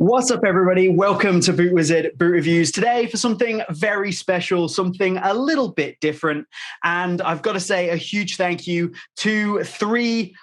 What's up, everybody? Welcome to Boot Wizard Boot Reviews today for something very special, something a little bit different. And I've got to say a huge thank you to three,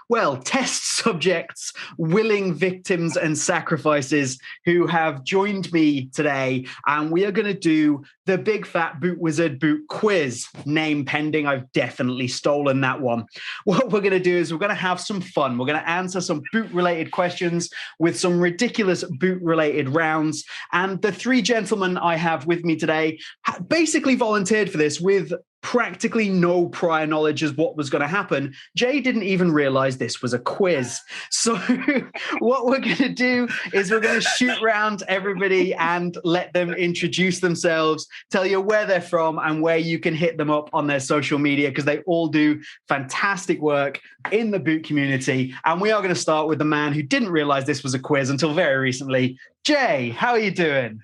test subjects, willing victims and sacrifices who have joined me today. And we are going to do the big fat Boot Wizard Boot quiz. Name pending. I've definitely stolen that one. What we're going to do is we're going to have some fun. We're going to answer some boot-related questions with some ridiculous boot-related rounds. And the three gentlemen I have with me today basically volunteered for this with practically no prior knowledge as what was going to happen. Jay didn't even realize this was a quiz. So what we're going to do is we're going to shoot around everybody and let them introduce themselves, tell you where they're from and where you can hit them up on their social media, because they all do fantastic work in the boot community. And we are going to start with the man who didn't realize this was a quiz until very recently. Jay, how are you doing?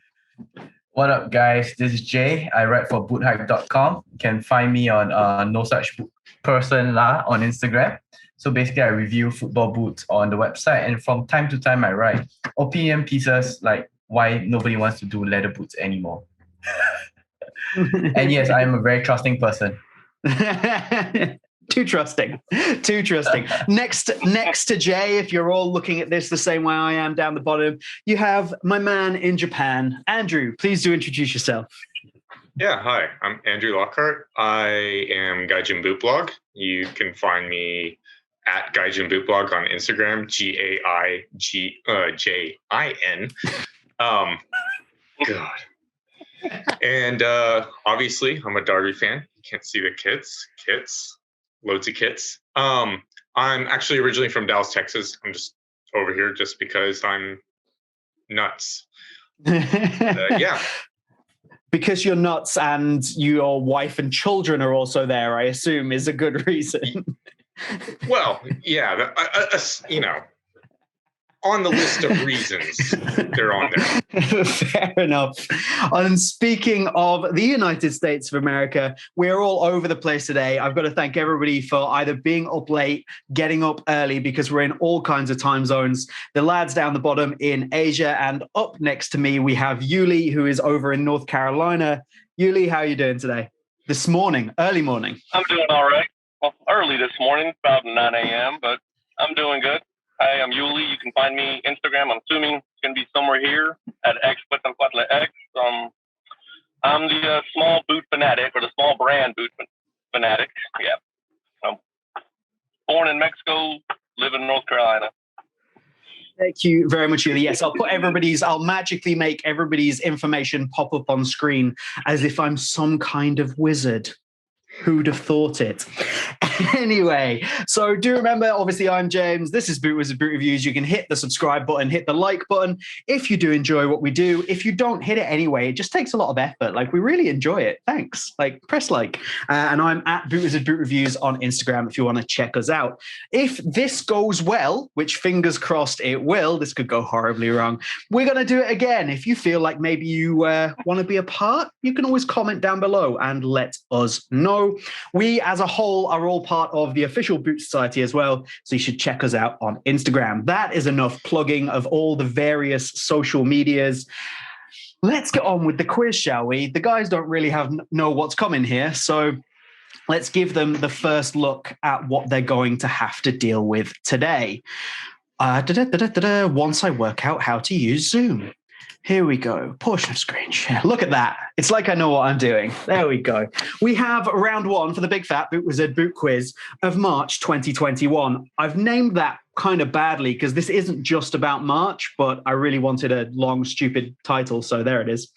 What up, guys? This is Jay. I write for boothype.com. You can find me on No Such Person on Instagram. So basically, I review football boots on the website, and from time to time, I write opinion pieces like why nobody wants to do leather boots anymore. And yes, I am a very trusting person. Too trusting. Next to Jay, if you're all looking at this the same way I am down the bottom, you have my man in Japan, Andrew. Please do introduce yourself. Yeah, hi, I'm Andrew Lockhart. I am Gaijin Boot Blog. You can find me at Gaijin Boot Blog on Instagram, GAIJIN. God. And obviously, I'm a Derby fan. You can't see the kits. Loads of kits. I'm actually originally from Dallas, Texas. I'm just over here just because I'm nuts. Yeah. Because you're nuts and your wife and children are also there, I assume, is a good reason. Well, yeah, on the list of reasons, they're on there. Fair enough. And speaking of the United States of America, we're all over the place today. I've got to thank everybody for either being up late, getting up early, because we're in all kinds of time zones. The lads down the bottom in Asia, and up next to me, we have Yuli, who is over in North Carolina. Yuli, how are you doing today? This morning, early morning. I'm doing all right. Well, early this morning, about 9 a.m., but I'm doing good. Hi, I'm Yuli. You can find me Instagram. I'm assuming it's going to be somewhere here at x.quetzalcoatl.x. I'm the small boot fanatic, or the small brand boot fanatic. Yeah. Born in Mexico, live in North Carolina. Thank you very much, Yuli. Yes, I'll magically make everybody's information pop up on screen as if I'm some kind of wizard. Who'd have thought it? Anyway, so do remember, obviously, I'm James. This is Boot Wizard Boot Reviews. You can hit the subscribe button, hit the like button if you do enjoy what we do. If you don't, hit it anyway. It just takes a lot of effort. Like, we really enjoy it. Thanks. Like, press like. And I'm at Boot Wizard Boot Reviews on Instagram if you want to check us out. If this goes well, which fingers crossed it will, this could go horribly wrong, we're going to do it again. If you feel like maybe you want to be a part, you can always comment down below and let us know. We, as a whole, are all part of the official Boot Society as well, so you should check us out on Instagram. That is enough plugging of all the various social medias. Let's get on with the quiz, shall we? The guys don't really know what's coming here, so let's give them the first look at what they're going to have to deal with today. Once I work out how to use Zoom. Here we go. Portion of screen share. Look at that. It's like I know what I'm doing. There we go. We have round one for the big fat Boot Wizard Boot Quiz of March 2021. I've named that kind of badly because this isn't just about March, but I really wanted a long, stupid title, so there it is.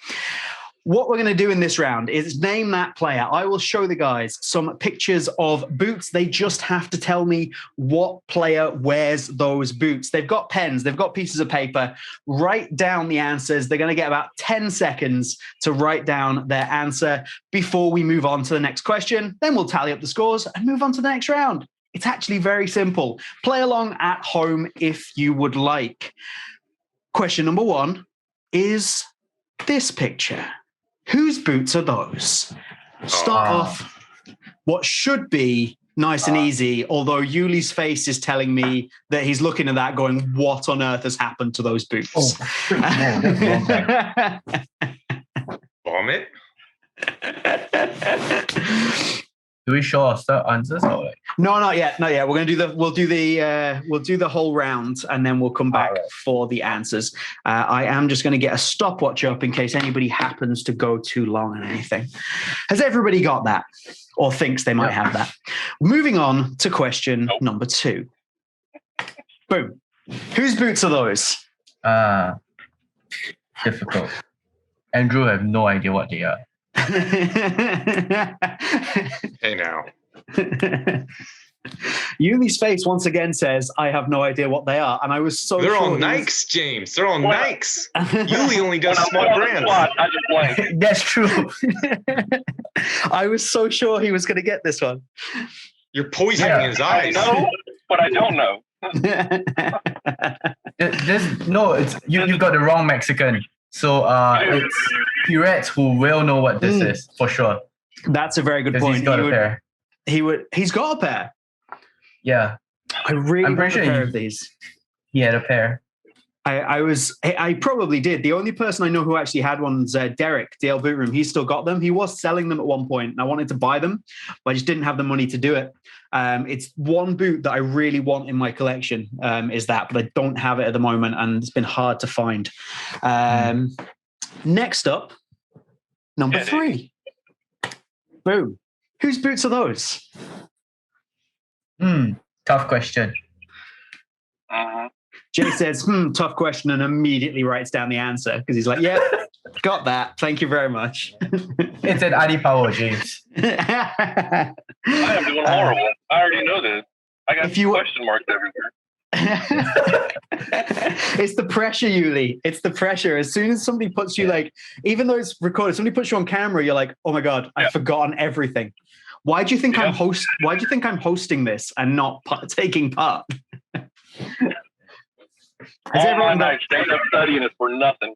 What we're going to do in this round is name that player. I will show the guys some pictures of boots. They just have to tell me what player wears those boots. They've got pens. They've got pieces of paper. Write down the answers. They're going to get about 10 seconds to write down their answer before we move on to the next question. Then we'll tally up the scores and move on to the next round. It's actually very simple. Play along at home if you would like. Question number one is this picture. Whose boots are those? Start off what should be Nice and easy. Although Yuli's face is telling me that he's looking at that going, what on earth has happened to those boots? Oh, no, that's wrong, man. Vomit? Do we show our start answers or like? No, not yet. Not yet. We'll do the whole round and then we'll come back for the answers. I am just going to get a stopwatch up in case anybody happens to go too long on anything. Has everybody got that? Or thinks they might have that? Moving on to question number 2. Boom. Whose boots are those? Difficult. Andrew, I have no idea what they are. Hey now. Yuli's face once again says, I have no idea what they are. And I was so They're sure all Nikes, James. They're all Nikes. Yuli only does small brands. I just blanked. That's true. I was so sure he was going to get this one. You're poisoning his I eyes. know, but I don't know. You got the wrong Mexican. So it's Pirates who will know what this is for sure. That's a very good point. He's got a pair. He's got a pair. Yeah. I'm pretty sure a pair of these. He had a pair. I probably did. The only person I know who actually had one's Derek, DL Boot Room. He's still got them. He was selling them at one point, and I wanted to buy them, but I just didn't have the money to do it. It's one boot that I really want in my collection, is that, but I don't have it at the moment, and it's been hard to find. Next up, number 3. Boom. Whose boots are those? Tough question. Jay says, tough question, and immediately writes down the answer because he's like, yeah, got that. Thank you very much. It's an Adi Power, James. I am doing horrible. I already know this. I got question marks everywhere. It's the pressure, Yuli. It's the pressure. As soon as somebody puts you like, even though it's recorded, somebody puts you on camera, you're like, oh my God, I've forgotten everything. Why do you think I'm hosting this and not taking part? All my nights staying up studying is for nothing.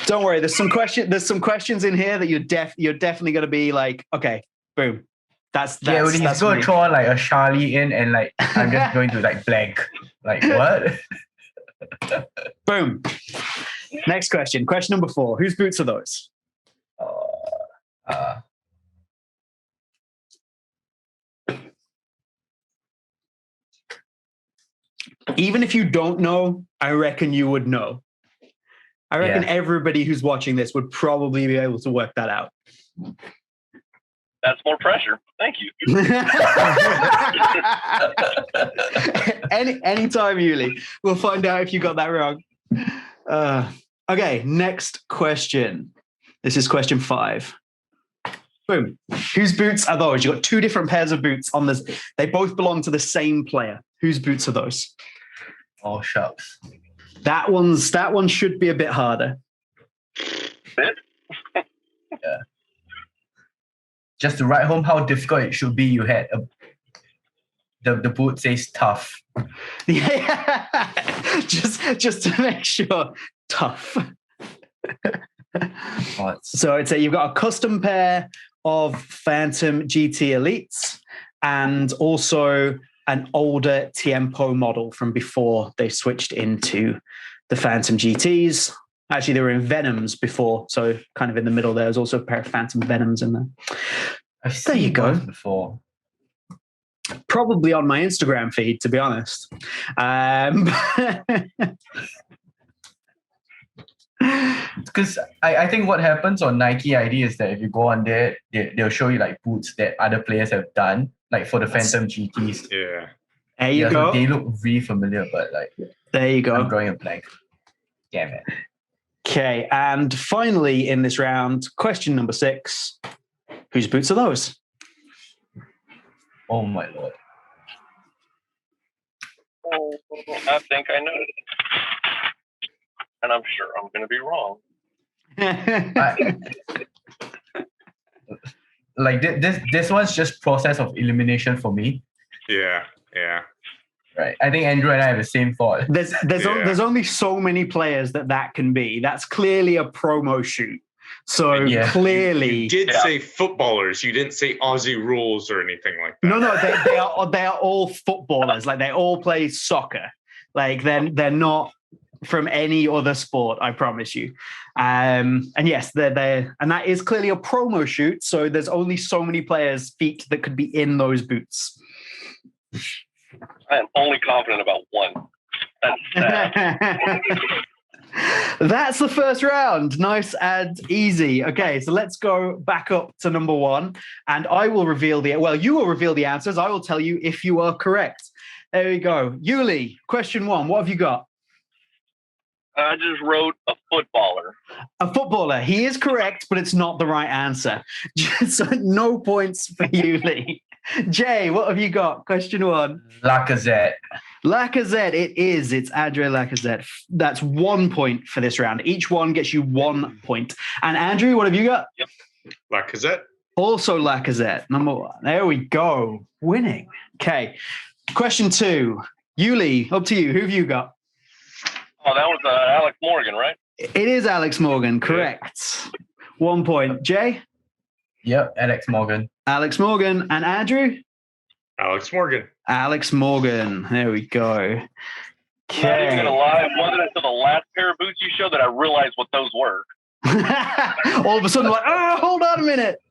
Don't worry. There's some questions in here that you're definitely going to be like, okay, boom. That's he's going to throw on like a Charlie in and like I'm just going to like blank. Like what? Boom. Next question. Question number 4. Whose boots are those? Even if you don't know, I reckon you would know. I reckon everybody who's watching this would probably be able to work that out. That's more pressure. Thank you. Anytime, Yuli. We'll find out if you got that wrong. Okay, next question. This is question 5. Boom. Whose boots are those? You've got 2 different pairs of boots on this. They both belong to the same player. Whose boots are those? Oh, shucks. That one should be a bit harder. Yeah. Just to write home how difficult it should be, you had the boot says tough. Yeah. just to make sure, tough. So it's you've got a custom pair of Phantom GT Elites and also an older Tiempo model from before they switched into the Phantom GTs. Actually, they were in Venoms before, so kind of in the middle there. There's also a pair of Phantom Venoms in there. I've seen those before. Probably on my Instagram feed, to be honest. Because I think what happens on Nike ID is that if you go on there, they'll show you like boots that other players have done, like for the Phantom GTs. Yeah. There you go. So they look really familiar, but like there you go. I'm drawing a blank. Damn it. Okay, and finally in this round, question number 6. Whose boots are those? Oh my Lord. I think I know. And I'm sure I'm going to be wrong. This one's just process of elimination for me. Yeah. Right. I think Andrew and I have the same thought. There's only so many players that can be. That's clearly a promo shoot. So Yeah. clearly, You did say footballers. You didn't say Aussie rules or anything like that. no, they are all footballers. Like they all play soccer. Like they're not from any other sport. I promise you. And yes, they're and that is clearly a promo shoot. So there's only so many players' feet that could be in those boots. I am only confident about one. That's sad. That's the first round. Nice and easy. Okay, so let's go back up to number one, and I will reveal you will reveal the answers. I will tell you if you are correct. There we go. Yuli, question one. What have you got? I just wrote a footballer. A footballer. He is correct, but it's not the right answer. So no points for Yuli. Jay, what have you got? Question one. Lacazette. Lacazette, it is. It's Andre Lacazette. That's 1 point for this round. Each one gets you 1 point. And Andrew, what have you got? Yep. Lacazette. Also Lacazette, number one. There we go. Winning. Okay. Question two. Yuli, up to you. Who have you got? Oh, that was Alex Morgan, right? It is Alex Morgan. Correct. 1 point. Jay? Yep, Alex Morgan. Alex Morgan. And Andrew? Alex Morgan. Alex Morgan. There we go. I'm not even Okay. gonna lie. It wasn't until the last pair of boots you showed that I realized what those were. All of a sudden, like, hold on a minute.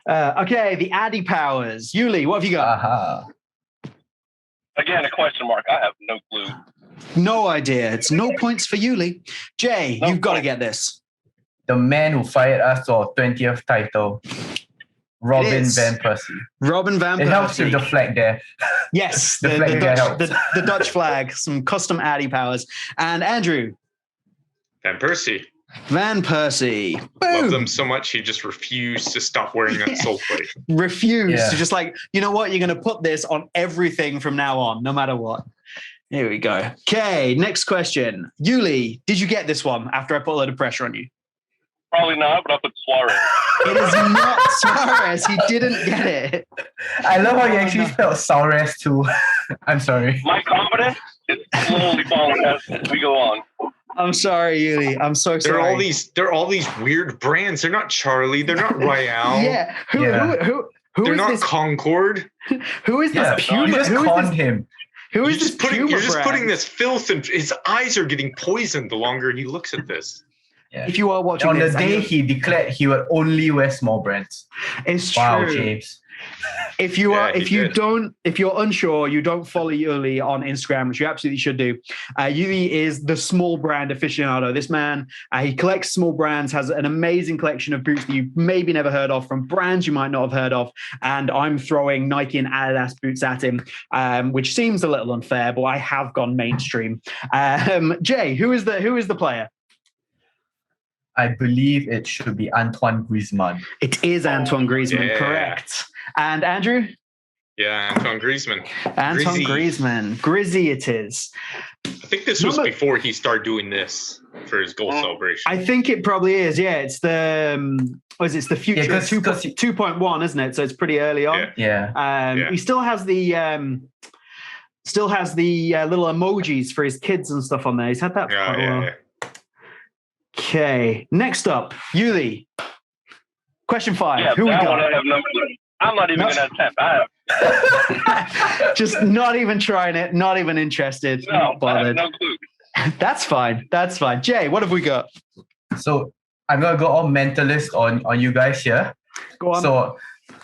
Okay, the Addy powers. Yuli, what have you got? Aha. Again, a question mark. I have no clue. No idea. It's no points for Yuli. Jay, No you've got to points. get this. The man who fired us to our 20th title, Robin is. van Persie. Robin van It helps Persie. with the flag there. Yes, The the, flag the, there Dutch, helps. the Dutch flag, some custom Addy powers. And Andrew, Van Persie. Van Persie. Loved Boom. them so much he just refused to stop wearing that soul plate. Refused Yeah. to just like, you know what? You're going to put this on everything from now on, no matter what. Here we go. Okay, next question. Yuli, did you get this one after I put a lot of pressure on you? Probably not, but I'll put Suarez. It is not Suarez. He didn't get it. I love how you actually spelled Saures too. I'm sorry. My confidence is slowly falling as we go on. I'm sorry, Yuli. I'm so sorry. They're all these weird brands. They're not Charlie. They're not Royale. Yeah. Who They're is not this? Concord. Who is Yeah, this you Puma? just Who is conned this? him. Who You're is this just putting Puma brand? this filth and his eyes are getting poisoned the longer he looks at this. Yeah. If you are watching On the this, day he declared he would only wear small brands. it's Wow, true. James. If you are, Yeah, he if you're unsure, you don't follow Yuli on Instagram, which you absolutely should do. Yuli is the small brand aficionado. This man, he collects small brands, has an amazing collection of boots that you maybe never heard of from brands you might not have heard of. And I'm throwing Nike and Adidas boots at him, which seems a little unfair, but I have gone mainstream. Jay, who is the player? I believe it should be Antoine Griezmann. It is Antoine Griezmann, Yeah. correct. And Andrew? Yeah, Antoine Griezmann. Antoine Grizzy. Griezmann. Grizzy it is. I think this was Number- before he started doing this for his goal celebration. I think it probably is. Yeah, it's the it's the future 'cause- 2.1, isn't it? So it's pretty early on. Yeah. Yeah. Yeah. He still has the little emojis for his kids and stuff on there. He's had that for quite a while. Yeah. Okay, next up, Yuli. Question 5. Yeah, Who we that one got? I have no clue. I'm not even No. going to attempt. I have Just not even trying it. Not even interested. no, Not I have bothered. no clue. That's fine. That's fine. Jay, what have we got? So I'm gonna go all mentalist on you guys here. Go on. So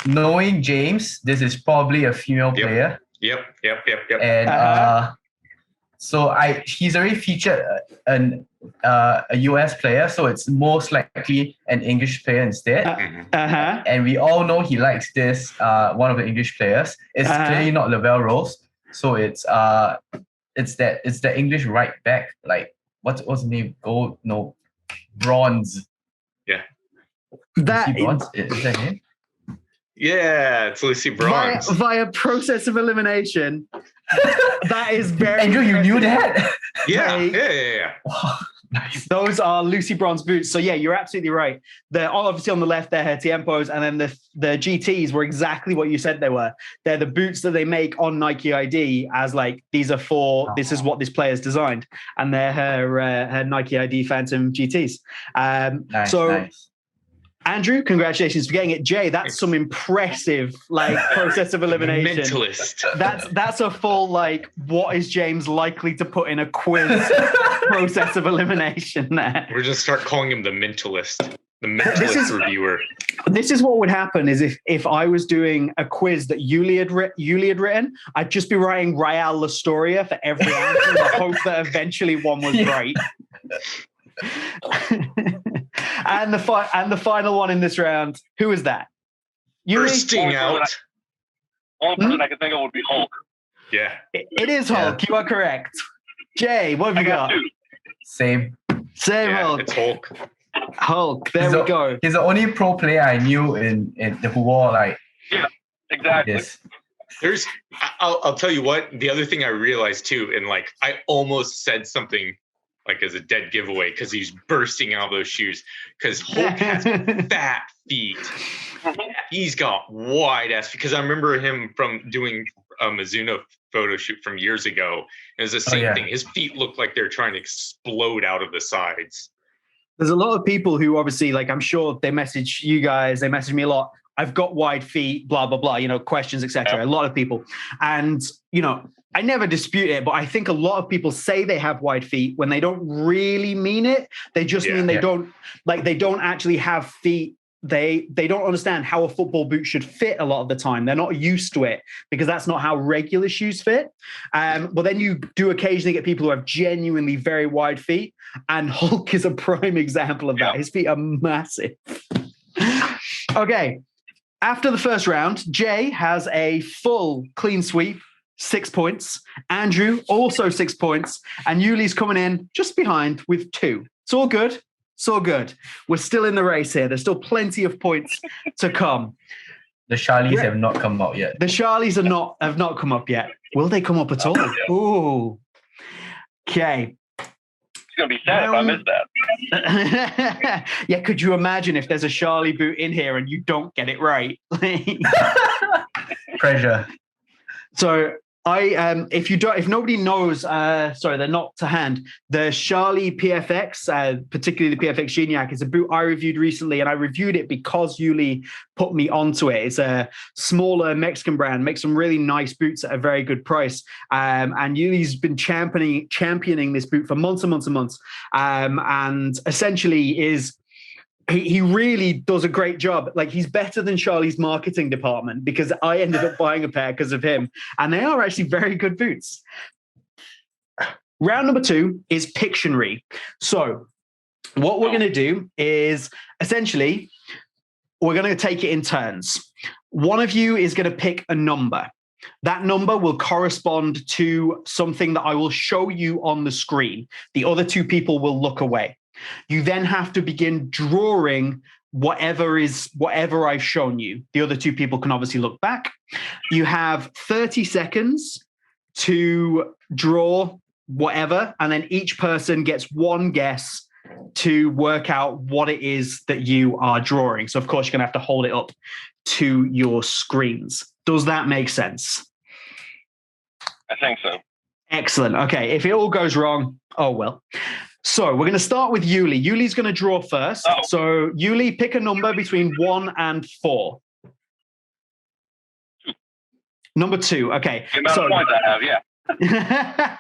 knowing James, this is probably a female Yep. player. Yep. And Uh-huh. so he's already featured a US player, so it's most likely an English player instead. Mhm. Uh-huh. And we all know he likes this one of the English players. It's Uh-huh. clearly not Lavelle Rose, so it's the English right back. Like what's his name? Gold? No, bronze. That Bronze is that him? Yeah, it's Lucy Bronze. via process of elimination. That is very Andrew, you knew impressive. that? Yeah. Wow, nice. Those are Lucy Bronze boots. So yeah, you're absolutely right. They're obviously on the left, they're her Tiempos, and then the GTs were exactly what you said they were. They're the boots that they make on Nike ID as like, these are for, this is what this player's designed. And they're her Nike ID Phantom GTs. Nice, So nice. Andrew, congratulations for getting it. Jay, that's some impressive process of elimination. Mentalist. That's a full what is James likely to put in a quiz process of elimination there. We're just start calling him the mentalist. The mentalist reviewer. This is what would happen is if I was doing a quiz that Yuli had written, I'd just be writing Rael Lastoria for every answer in the hope that eventually one was right. and the final one in this round, who is that? Bursting out. Only person I can think of would be Hulk. Yeah. It is Hulk. You are correct. Jay, what have you got? Same. Hulk. It's Hulk. Hulk. There we go. He's the only pro player I knew in who wore Yeah, exactly. Yes. I'll tell you what. The other thing I realized too, and I almost said something as a dead giveaway because he's bursting out of those shoes. Because Hulk has fat feet. He's got wide ass. Because I remember him from doing a Mizuno photo shoot from years ago. It was the same thing. His feet look like they're trying to explode out of the sides. There's a lot of people who obviously, I'm sure they message you guys, they message me a lot. I've got wide feet, blah, blah, blah, questions, etc. A lot of people. And, I never dispute it, but I think a lot of people say they have wide feet when they don't really mean it. They just mean they don't actually have feet. They don't understand how a football boot should fit a lot of the time. They're not used to it because that's not how regular shoes fit. But then you do occasionally get people who have genuinely very wide feet, and Hulk is a prime example of that. His feet are massive. Okay. After the first round, Jay has a full clean sweep, 6 points. Andrew, also 6 points. And Yuli's coming in just behind with 2. It's all good. It's all good. We're still in the race here. There's still plenty of points to come. The Charlies have not come out yet. The Charlies have not come up yet. Will they come up at all? Ooh. Okay. It's going to be sad if I miss that. Yeah, could you imagine if there's a Charlie boot in here and you don't get it right? Pressure. So if nobody knows, they're not to hand. The Charlie PFX, particularly the PFX Geniac, is a boot I reviewed recently, and I reviewed it because Yuli put me onto it. It's a smaller Mexican brand, makes some really nice boots at a very good price. And Yuli's been championing this boot for months and months and months. And essentially he really does a great job. He's better than Charlie's marketing department because I ended up buying a pair because of him. And they are actually very good boots. Round number 2 is Pictionary. So what we're going to do is essentially, we're going to take it in turns. One of you is going to pick a number. That number will correspond to something that I will show you on the screen. The other 2 people will look away. You then have to begin drawing whatever I've shown you. The other 2 people can obviously look back. You have 30 seconds to draw whatever, and then each person gets 1 guess to work out what it is that you are drawing. So, of course, you're going to have to hold it up to your screens. Does that make sense? I think so. Excellent. Okay. If it all goes wrong, oh well. So we're going to start with Yuli. Yuli's going to draw first. Oh. So Yuli, pick a number between 1 and 4. 2. Number 2. Okay. The amount of points I have, yeah.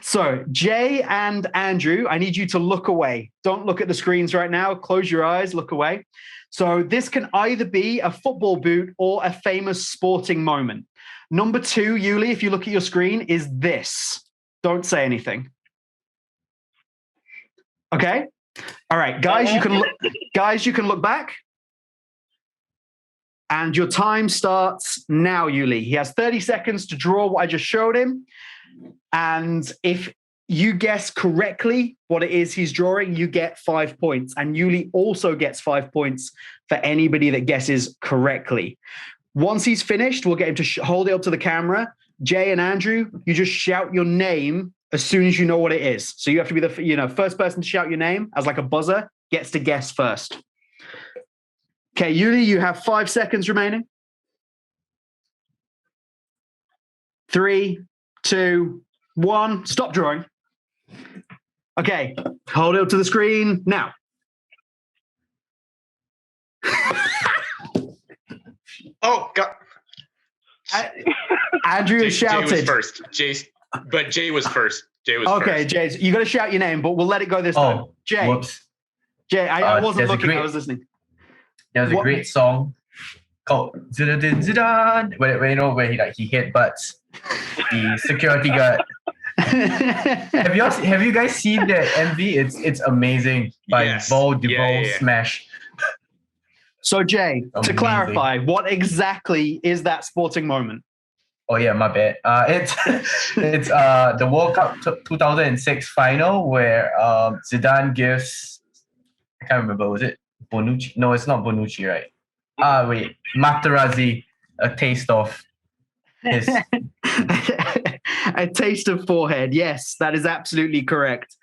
So Jay and Andrew, I need you to look away. Don't look at the screens right now. Close your eyes, look away. So this can either be a football boot or a famous sporting moment. Number 2, Yuli, if you look at your screen, is this. Don't say anything. Okay. All right, guys, you can look back. And your time starts now, Yuli. He has 30 seconds to draw what I just showed him. And if you guess correctly what it is he's drawing, you get 5 points. And Yuli also gets 5 points for anybody that guesses correctly. Once he's finished, we'll get him to hold it up to the camera. Jay and Andrew, you just shout your name as soon as you know what it is. So you have to be the first person to shout your name as like a buzzer gets to guess first. Okay, Yuli, you have 5 seconds remaining. 3, 2, 1. Stop drawing. Okay, hold it up to the screen now. Oh God. Andrew has shouted. Jay was first. Jay was first. Okay, Jay, you got to shout your name, but we'll let it go this time. Jay. Whoops. Jay, I wasn't looking. I was listening. There's a great song called Zidane Zidane, where he headbutts the security guard. Have you guys seen that MV? It's amazing by Ball Smash. So Jay, to clarify, what exactly is that sporting moment? Oh yeah, my bad. It's the World Cup 2006 final where Zidane gives, I can't remember, was it Bonucci? No, it's not Bonucci, right? Wait, Materazzi a taste of his a taste of forehead. Yes, that is absolutely correct.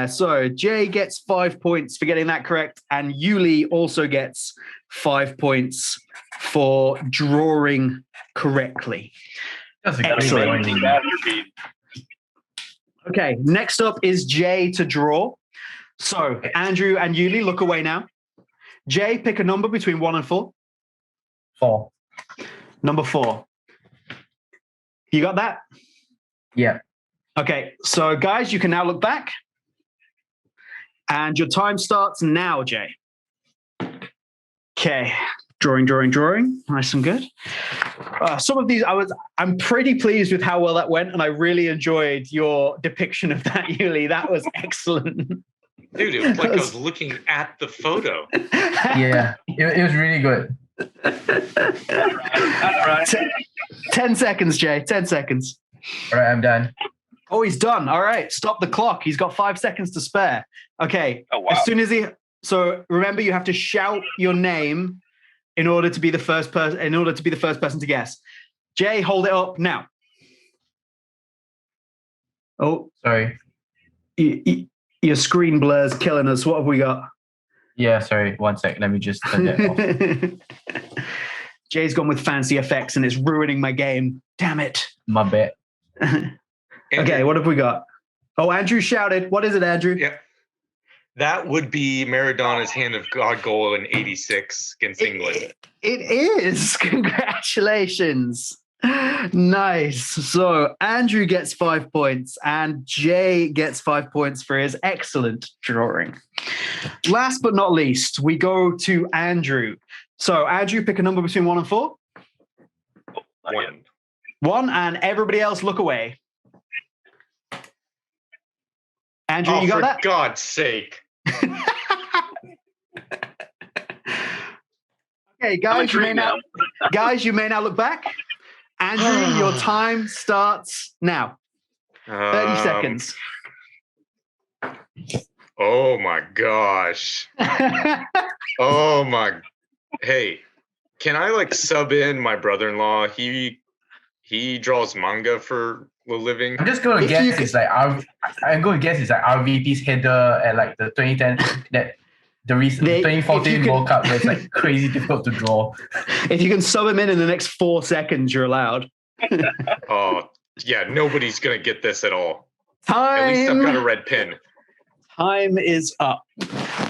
So Jay gets 5 points for getting that correct, and Yuli also gets 5 points for drawing correctly. That's a Excellent. Okay, next up is Jay to draw. So Andrew and Yuli, look away now. Jay, pick a number between 1 and 4. 4. Number 4. You got that? Yeah. Okay, so guys, you can now look back. And your time starts now, Jay. Okay, drawing. Nice and good. Some of these, I'm pretty pleased with how well that went, and I really enjoyed your depiction of that, Yuli. That was excellent. Dude, it was like I was looking at the photo. Yeah, it was really good. 10 seconds, Jay. 10 seconds. All right, I'm done. Oh, he's done. All right, stop the clock. He's got 5 seconds to spare. Okay. Oh, wow. As soon as so remember, you have to shout your name in order to be the first person. In order to be the first person to guess. Jay, hold it up now. Oh, sorry. Your screen blur's killing us. What have we got? Yeah, sorry. 1 sec. Let me just turn that off. Jay's gone with fancy effects and it's ruining my game. Damn it. My bad. Okay, what have we got? Oh, Andrew shouted. What is it, Andrew? Yeah. That would be Maradona's Hand of God goal in '86 against England. It is. Congratulations. Nice. So Andrew gets 5 points and Jay gets 5 points for his excellent drawing. Last but not least, we go to Andrew. So Andrew, pick a number between 1 and 4. 1. 1, and everybody else look away. Andrew, you got that? For God's sake. Okay, guys, you may now look back. Andrew, your time starts now. 30 seconds. Oh my gosh. Oh my. Hey, can I sub in my brother-in-law? He draws manga for a living. I'm just going to guess it's like RVP's header at the 2010 the recent 2014 World Cup where it's crazy difficult to draw. If you can sub him in the next 4 seconds, you're allowed. Oh, yeah, nobody's going to get this at all. Time. At least I've got a red pin. Time is up.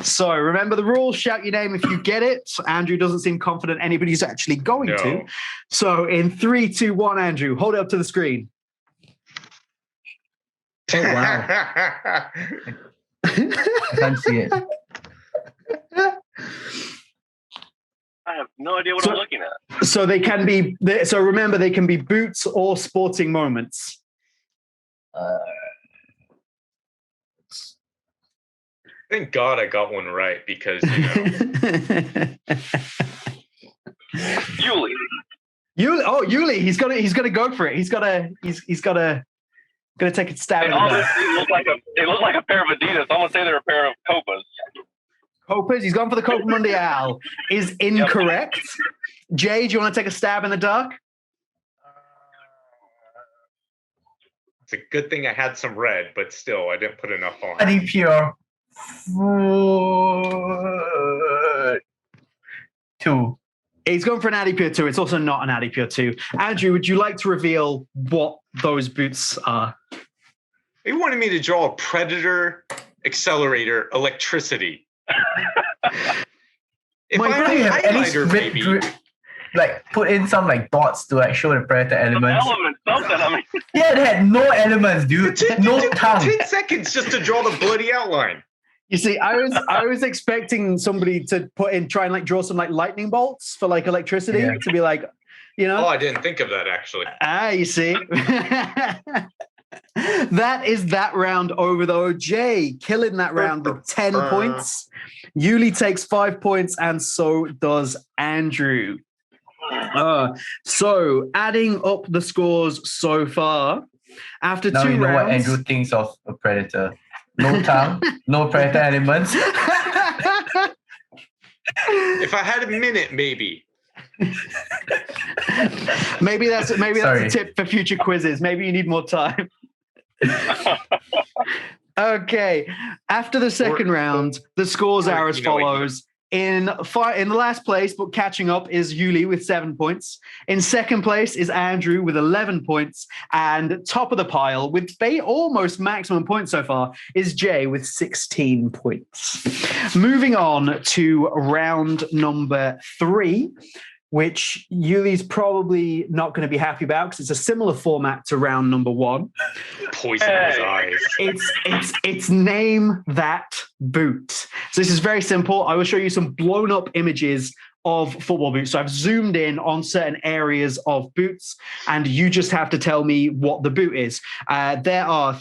So remember the rules. Shout your name if you get it. Andrew doesn't seem confident anybody's actually going to. So in 3, 2, 1, Andrew, hold it up to the screen. Oh, wow. I can't see it. I have no idea what I'm looking at. So they can be. So remember, they can be boots or sporting moments. Thank God I got one right because Yuli. Yuli, he's gonna go for it. He's gonna take a stab at it. It looked like a pair of Adidas. I'm gonna say they're a pair of Copas. Copas, he's gone for the Copa Mundial. Is incorrect. Yep. Jay, do you want to take a stab in the dark? It's a good thing I had some red, but still, I didn't put enough on. Honey pure. 2. He's going for an Adipure 2. It's also not an Adipure 2. Andrew, would you like to reveal what those boots are? They wanted me to draw a Predator, Accelerator, Electricity. If My I had thing a is, at least highlighter, maybe. like put in some like dots to like show the predator Some elements. element, something. I mean, Yeah, they had no elements, dude. No tongue. 10 seconds just to draw the bloody outline. You see, I was expecting somebody to try and like draw some like lightning bolts for like electricity Yeah. to be like, you know. Oh, I didn't think of that actually. You see. That is that round over though. Jay killing that round with 10 points. Yuli takes 5 points, and so does Andrew. So adding up the scores so far, after Now 2 you know rounds. what Andrew thinks of a predator. No tongue, no predator elements. If I had a minute, maybe. maybe that's Sorry. a tip for future quizzes. Maybe you need more time. Okay. After the second round, the scores are as follows. In the last place, but catching up, is Yuli with 7 points. In second place is Andrew with 11 points. And top of the pile, with almost maximum points so far, is Jay with 16 points. Moving on to round number 3, which Yuli's probably not going to be happy about because it's a similar format to round number 1. Poison in his eyes. It's name that boot. So this is very simple. I will show you some blown up images of football boots. So I've zoomed in on certain areas of boots, and you just have to tell me what the boot is. There are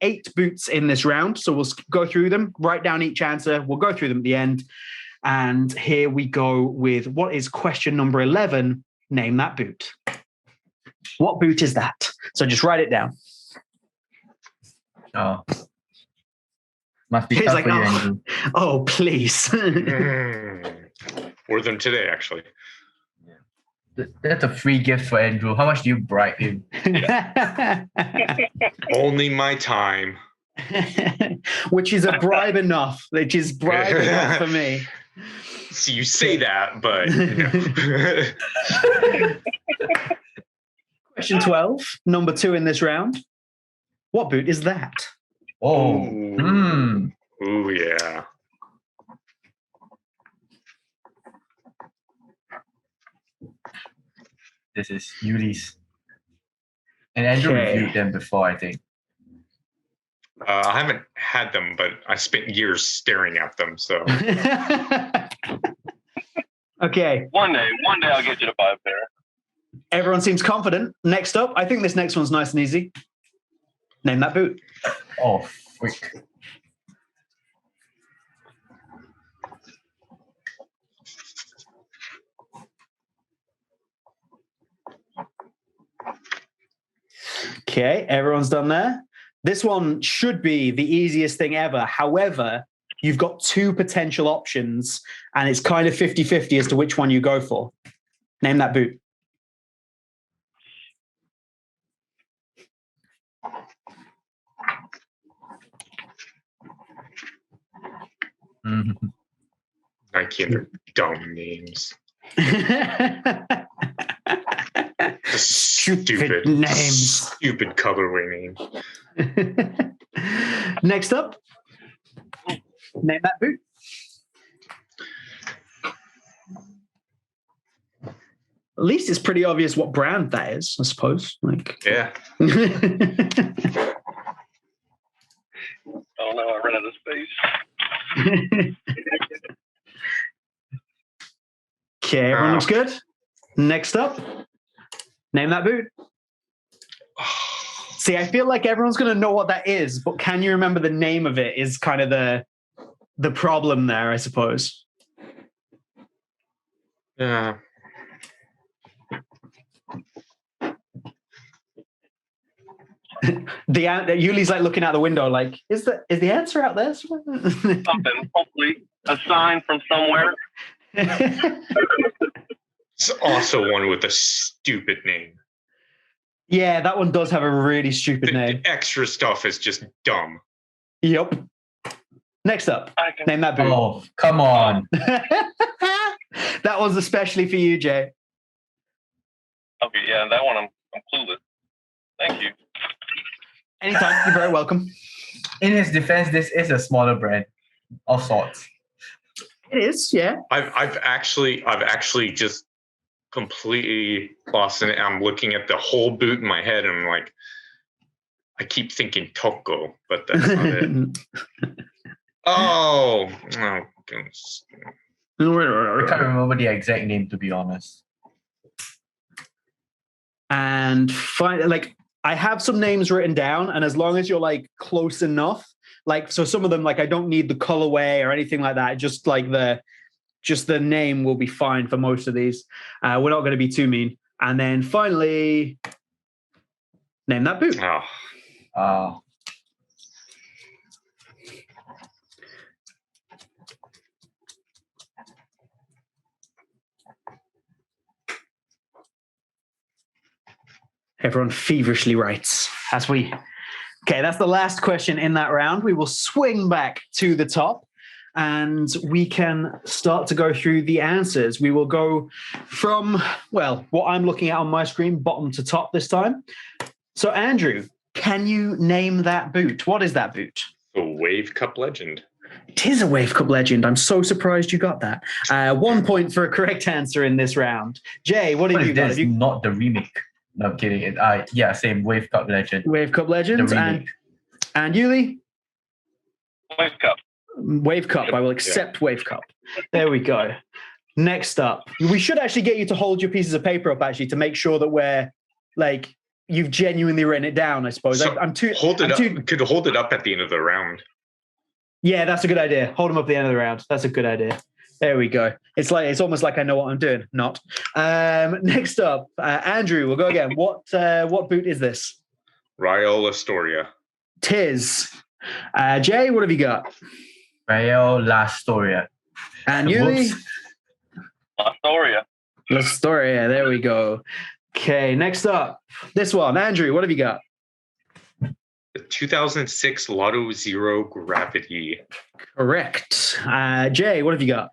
8 boots in this round. So we'll go through them, write down each answer. We'll go through them at the end. And here we go with what is question number 11. Name that boot. What boot is that? So just write it down. Oh. Must be He's tough like, for you, Andrew. oh, please. Wore them today, actually. That's a free gift for Andrew. How much do you bribe him? Only my time. Which is a bribe enough. Which is bribe enough for me. So you say that, but no. Question 12, number 2 in this round. What boot is that? Oh. Ooh, yeah. This is Yuli's. And Andrew reviewed them before, I think. I haven't had them, but I spent years staring at them. So Okay. one day I'll get you to 5 pair. Everyone seems confident. Next up, I think this next one's nice and easy. Name that boot. Oh, freak. Okay, everyone's done there. This one should be the easiest thing ever. However, you've got 2 potential options, and it's kind of 50-50 as to which one you go for. Name that boot. Mm-hmm. Nike and their dumb names. Stupid names. Stupid colorway name. Next up, name that boot. At least it's pretty obvious what brand that is, I suppose. Like, Yeah. Oh no, I ran out of space. Okay, everyone looks good. Next up, name that boot. See, I feel like everyone's going to know what that is, but can you remember the name of it is kind of the problem there, I suppose. Yeah. Yuli's like looking out the window, like, is the answer out there? Something, hopefully, a sign from somewhere. It's also one with a stupid name. Yeah, that one does have a really stupid name. The extra stuff is just dumb. Yep. Next up, name that boot. Oh, come on. That one's especially for you, Jay. Okay, yeah, that one I'm clueless. Thank you. Anytime, you're very welcome. In his defense, this is a smaller brand of sorts. It is, yeah. I've actually just completely lost it. I'm looking at the whole boot in my head, and I'm like, I keep thinking Toko, but that's not it. Oh, goodness. I can't remember the exact name, to be honest. And I have some names written down, and as long as you're like close enough, like, so some of them, like, I don't need the colorway or anything like that. Just like the name will be fine for most of these. We're not going to be too mean. And then finally, name that boot. Oh. Everyone feverishly writes as we. Okay, that's the last question in that round. We will swing back to the top and we can start to go through the answers. We will go from, well, what I'm looking at on my screen, bottom to top this time. So, Andrew, can you name that boot? What is that boot? The Wave Cup Legend. It is a Wave Cup Legend. I'm so surprised you got that. 1 point for a correct answer in this round. Jay, what have you got? This not the remake. No, I'm kidding. Yeah, same Wave Cup Legend. Wave Cup Legend. And Yuli? Wave Cup. Wave Cup. I will accept Wave Cup. There we go. Next up, we should actually get you to hold your pieces of paper up, actually, to make sure that we're like, you've genuinely written it down, I suppose. So could hold it up at the end of the round. Yeah, that's a good idea. Hold them up at the end of the round. That's a good idea. There we go. It's almost like I know what I'm doing. Not. Next up, Andrew, we'll go again. What boot is this? Rayo Astoria. Tis. Jay, what have you got? Rayo Astoria. And Yuli? Astoria. There we go. Okay, next up, this one. Andrew, what have you got? The 2006 Lotto Zero Gravity. Correct. Jay, what have you got?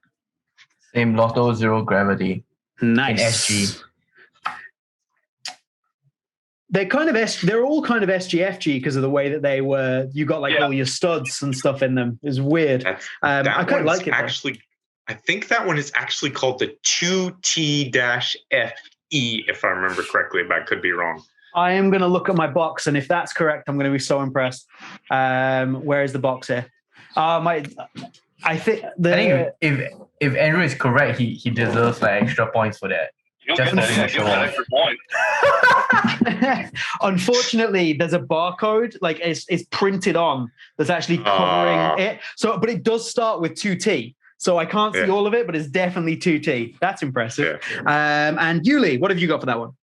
Same Lotto Zero Gravity. Nice. In SG. They're all kind of SGFG because of the way that they were. You got all your studs and stuff in them. It's weird. I quite like it. Actually, I think that one is actually called the 2T-FE, if I remember correctly, but I could be wrong. I am going to look at my box, and if that's correct, I'm going to be so impressed. Where is the box here? I think if Andrew is correct, he deserves extra points for that. You'll get that extra point. Unfortunately, there's a barcode, it's printed on, that's actually covering it. So, but it does start with 2T. So I can't see all of it, but it's definitely 2T. That's impressive. Yeah. And Yuli, what have you got for that one?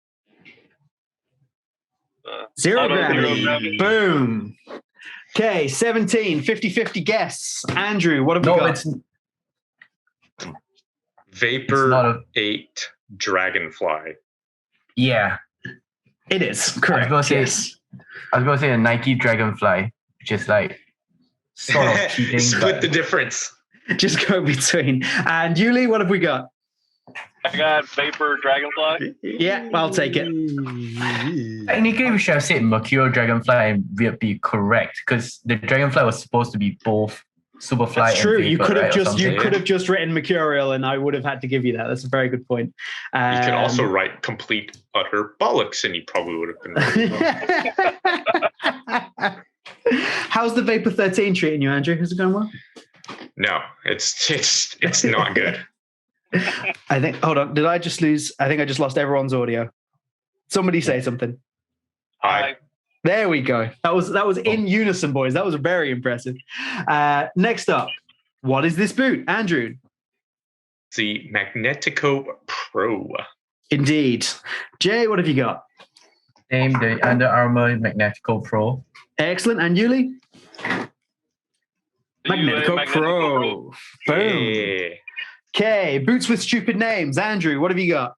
Zero gravity. Boom. Okay, 17, 50-50 guess. Andrew, what have we got? Vapor 8 Dragonfly. Yeah. It is, correct. I was going to say a Nike Dragonfly, which is sort of cheating. Split the difference. Just go between. And Yuli, what have we got? I got Vapor Dragonfly. Yeah, I'll take it. Technically, we should have said Mercurial Dragonfly and we'd be correct because the Dragonfly was supposed to be both Superfly. That's true. And Vapor, you could have just written Mercurial, and I would have had to give you that. That's a very good point. You could also write complete utter bollocks, and you probably would have been. How's the Vapor 13 treating you, Andrew? Is it going well? No, it's not good. I think. Hold on. Did I just lose? I think I just lost everyone's audio. Somebody say something. Hi. There we go. That was in unison, boys. That was very impressive. Next up, what is this boot, Andrew? The Magnetico Pro. Indeed. Jay, what have you got? Same, the Under Armour Magnetico Pro. Excellent. And Yuli? Magnetico Pro. Boom. Yeah. Okay, boots with stupid names. Andrew, what have you got?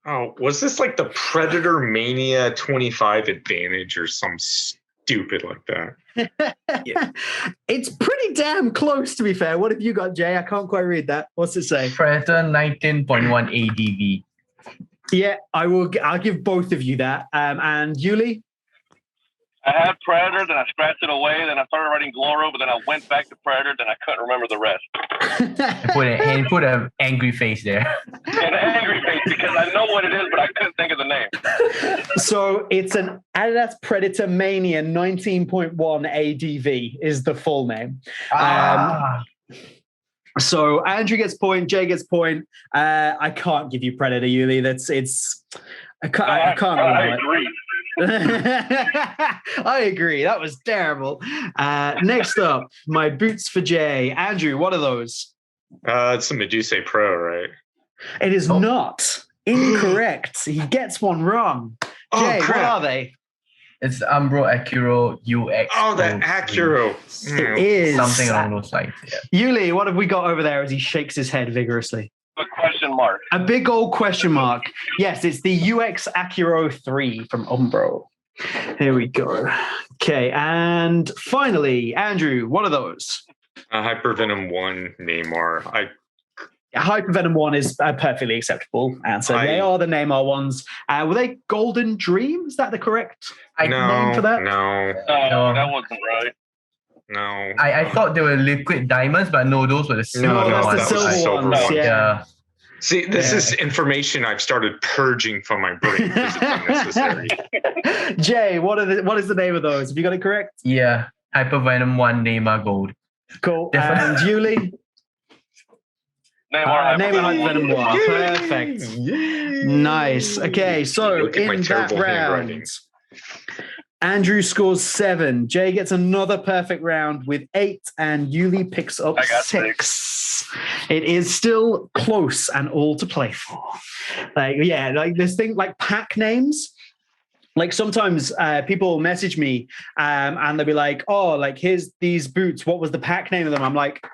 Oh, was this like the Predator Mania 25 Advantage or some stupid like that? Yeah. It's pretty damn close, to be fair. What have you got, Jay? I can't quite read that. What's it say? Predator 19.1 ADV. Yeah, I'll give both of you that. And Yuli? I had Predator, then I scratched it away, then I started writing Gloro, but then I went back to Predator, then I couldn't remember the rest. He put an angry face there. An angry face because I know what it is, but I couldn't think of the name. So it's an Adidas Predator Mania 19.1 ADV is the full name. So Andrew gets point, Jay gets point. I can't give you Predator, Yuli. I can't allow agree. I agree. That was terrible. Next up, my boots for Jay. Andrew, what are those? It's the Medusa Pro, right? It is not. Incorrect. He gets one wrong. Jay, what are they? It's Umbro Acuro UX. Oh, the Acuro. It is. Something along those lines. Yeah. Yuli, what have we got over there as he shakes his head vigorously? A question mark. A big old question mark. Yes, it's the UX Acuro 3 from Umbro. Here we go. Okay, and finally, Andrew, what are those? Hypervenom 1 Neymar. Hypervenom 1 is a perfectly acceptable answer. They are the Neymar ones. Were they Golden Dream? Is that the correct name for that? No, that wasn't right. no. I thought they were liquid diamonds, but no, those were the silver that's ones. the silver ones. Yeah. See, this is information I've started purging from my brain because it's unnecessary. Jay, what is the name of those? Have you got it correct? Yeah, Hypervenom 1 Neymar Gold. Cool. And Yuli? Neymar Hypervenom 1. Perfect. Nice. Okay, so in that round, Andrew scores 7. Jay gets another perfect round with 8, and Yuli picks up 6. It is still close and all to play for. Like this thing, like pack names. Like sometimes people message me and they'll be like, "Oh, like here's these boots. What was the pack name of them?" I'm like,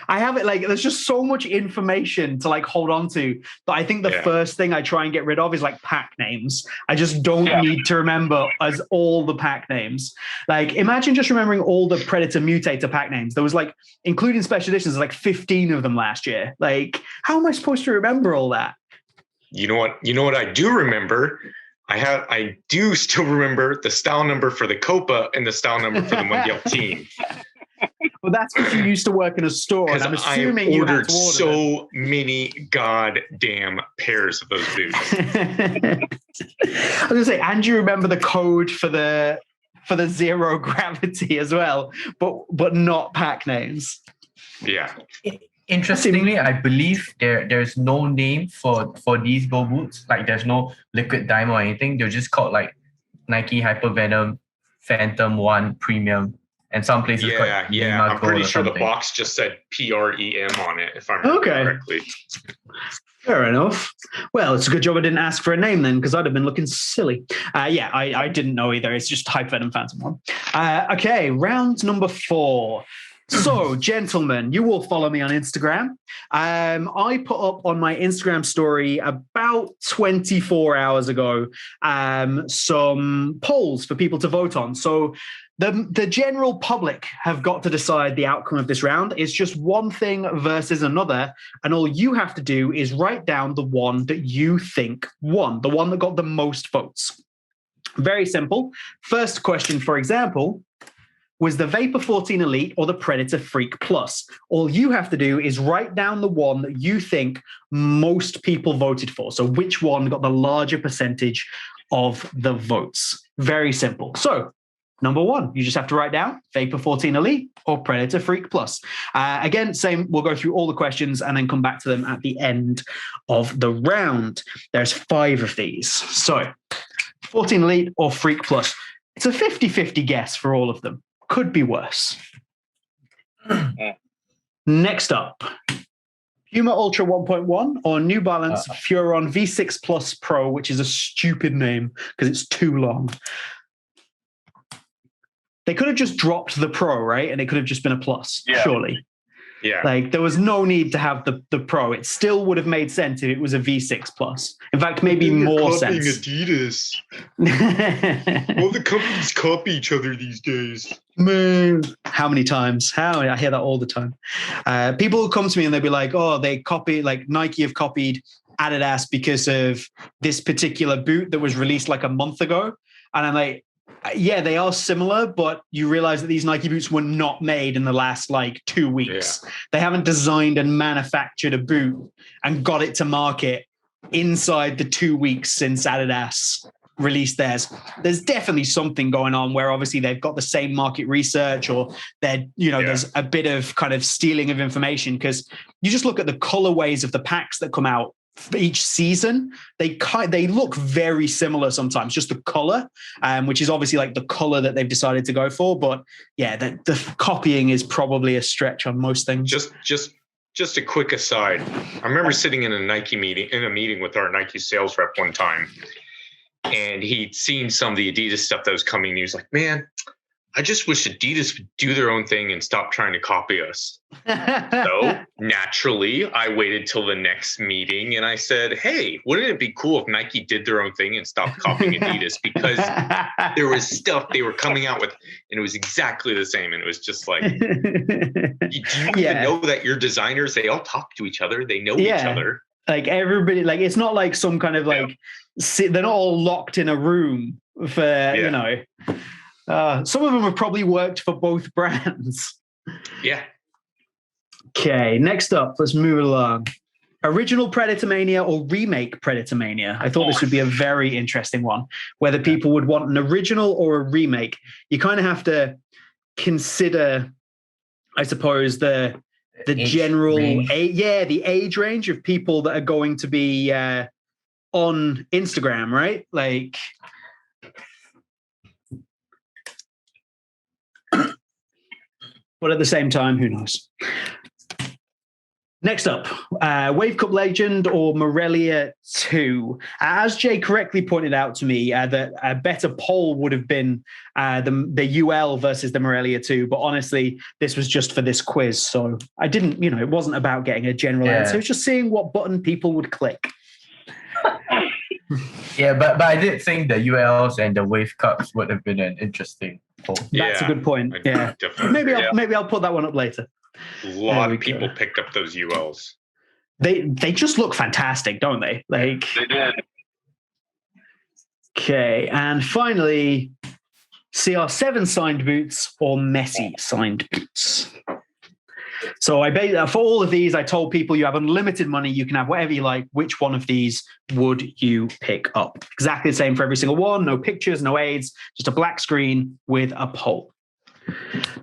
I have it like there's just so much information to like hold on to that I think the first thing I try and get rid of is like pack names. I just don't need to remember as all the pack names. Like imagine just remembering all the Predator Mutator pack names. There was like, including special editions, like 15 of them last year. Like how am I supposed to remember all that? You know what I do remember? I do still remember the style number for the Copa and the style number for the Mundial team. Well, that's because you used to work in a store, and I'm assuming you ordered so many goddamn pairs of those boots. I was gonna say, and you remember the code for the zero gravity as well, but not pack names. Yeah. Interestingly, I believe there's no name for these Go boots. Like there's no liquid diamond or anything. They're just called like Nike Hypervenom Phantom 1 Premium. And some places I'm pretty sure the box just said PREM on it, if I remember correctly. Fair enough. Well, it's a good job I didn't ask for a name then, because I'd have been looking silly. I didn't know either. It's just Hypervenom Phantom 1. Okay, round number 4. So, gentlemen, you will follow me on Instagram. I put up on my Instagram story about 24 hours ago some polls for people to vote on. So the general public have got to decide the outcome of this round. It's just one thing versus another. And all you have to do is write down the one that you think won, the one that got the most votes. Very simple. First question, for example, was the Vapor 14 Elite or the Predator Freak Plus? All you have to do is write down the one that you think most people voted for. So which one got the larger percentage of the votes? Very simple. So number 1, you just have to write down Vapor 14 Elite or Predator Freak Plus. Again, same, we'll go through all the questions and then come back to them at the end of the round. There's 5 of these. So 14 Elite or Freak Plus. It's a 50-50 guess for all of them. Could be worse. Next up, Puma Ultra 1.1 or New Balance Furon V6 Plus Pro, which is a stupid name because it's too long. They could have just dropped the Pro, right? And it could have just been a Plus, surely. Yeah. Like there was no need to have the Pro. It still would have made sense if it was a V6 Plus. In fact, maybe more sense. Adidas. All the companies copy each other these days. Man, how many times? I hear that all the time. People will come to me and they'll be like, "Oh, they copy like Nike have copied Adidas because of this particular boot that was released like a month ago," and I'm like, Yeah, they are similar, but you realize that these Nike boots were not made in the last like 2 weeks. Yeah. They haven't designed and manufactured a boot and got it to market inside the 2 weeks since Adidas released theirs. There's definitely something going on where obviously they've got the same market research, or they're, there's a bit of kind of stealing of information, because you just look at the colorways of the packs that come out for each season. They look very similar sometimes, just the color, which is obviously like the color that they've decided to go for. But yeah, the copying is probably a stretch on most things. Just a quick aside. I remember sitting in a meeting with our Nike sales rep one time, and he'd seen some of the Adidas stuff that was coming. And he was like, man, I just wish Adidas would do their own thing and stop trying to copy us. So naturally, I waited till the next meeting and I said, hey, wouldn't it be cool if Nike did their own thing and stopped copying Adidas? Because there was stuff they were coming out with and it was exactly the same. And it was just like, do you even know that your designers, they all talk to each other. They know each other. Like everybody, like it's not like some kind of like, they're not all locked in a room for, some of them have probably worked for both brands. Yeah. Okay, next up, let's move along. Original Predator Mania or remake Predator Mania? I thought this would be a very interesting one, whether people would want an original or a remake. You kind of have to consider, I suppose, the general the age range of people that are going to be on Instagram, right? Like, but at the same time, who knows? Next up, Wave Cup Legend or Morelia 2. As Jay correctly pointed out to me, that a better poll would have been the UL versus the Morelia 2. But honestly, this was just for this quiz. So I didn't, it wasn't about getting a general answer. It was just seeing what button people would click. Yeah, but I did think the ULs and the Wave Cups would have been an interesting poll. That's a good point. Maybe I'll put that one up later. A lot of people picked up those ULs. They just look fantastic, don't they? Like they did. Okay, and finally, CR7 signed boots or Messi signed boots. So for all of these, I told people you have unlimited money. You can have whatever you like. Which one of these would you pick up? Exactly the same for every single one. No pictures, no aids, just a black screen with a poll.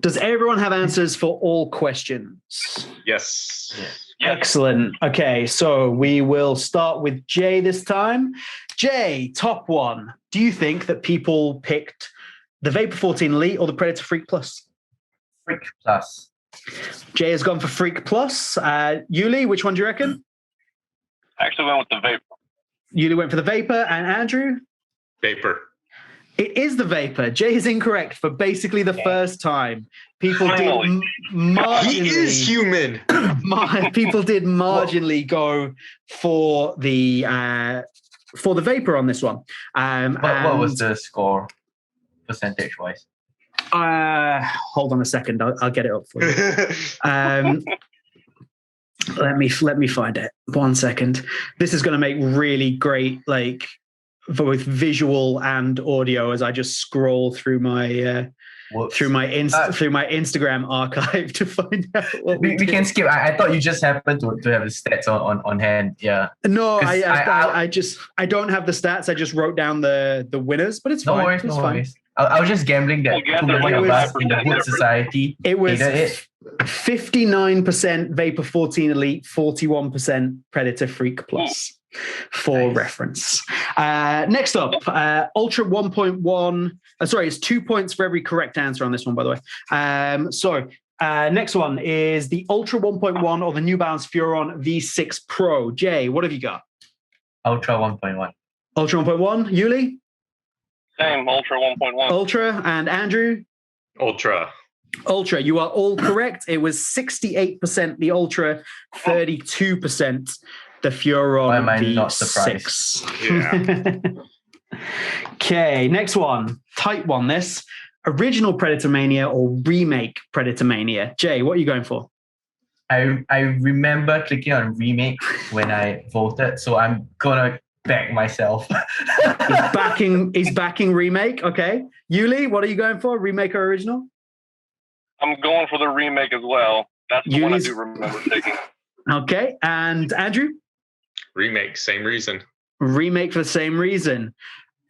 Does everyone have answers for all questions? Yes. Excellent. Okay, so we will start with Jay this time. Jay, top one. Do you think that people picked the Vapor 14 Elite or the Predator Freak Plus? Freak Plus. Jay has gone for Freak Plus. Yuli, which one do you reckon? I actually went with the Vapor. Yuli went for the Vapor. And Andrew? Vapor. It is the Vapor. Jay is incorrect for basically the first time. People did marginally. He is human. People did marginally go for the Vapor on this one. What was the score, percentage-wise? Hold on a second. I'll get it up for you. Let me find it. 1 second. This is going to make really great, like, both visual and audio as I just scroll through my Instagram archive to find out what we can skip. I thought you just happened to have the stats on hand. Yeah. No, I don't have the stats. I just wrote down the winners, but it's fine. No worries. I was just gambling that from the point of us in the Boot Society. It was 59% Vapor 14 Elite, 41% Predator Freak Plus. For reference. Next up, Ultra 1.1. It's 2 points for every correct answer on this one, by the way. Next one is the Ultra 1.1 or the New Balance Furon V6 Pro. Jay, what have you got? Ultra 1.1. Ultra 1.1. Yuli? Same, Ultra 1.1. Ultra. And Andrew? Ultra. Ultra. You are all correct. It was 68% the Ultra, 32% the Furon. Why am I not surprised? Yeah. Okay, next one. Tight one, this. Original Predator Mania or remake Predator Mania? Jay, what are you going for? I remember clicking on remake when I voted, so I'm gonna back myself. He's backing remake. Okay. Yuli, what are you going for? Remake or original? I'm going for the remake as well. That's the one I Yuli's- do remember taking. Okay. And Andrew? Remake, same reason. Remake for the same reason.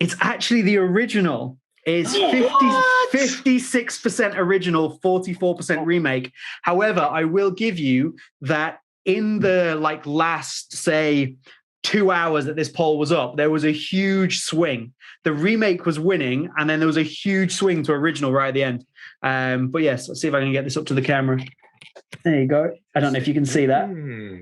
It's actually the original. Is 56% original, 44% remake. However, I will give you that in the last, say, 2 hours that this poll was up, there was a huge swing. The remake was winning, and then there was a huge swing to original right at the end. But yes, let's see if I can get this up to the camera. There you go. I don't know if you can see that.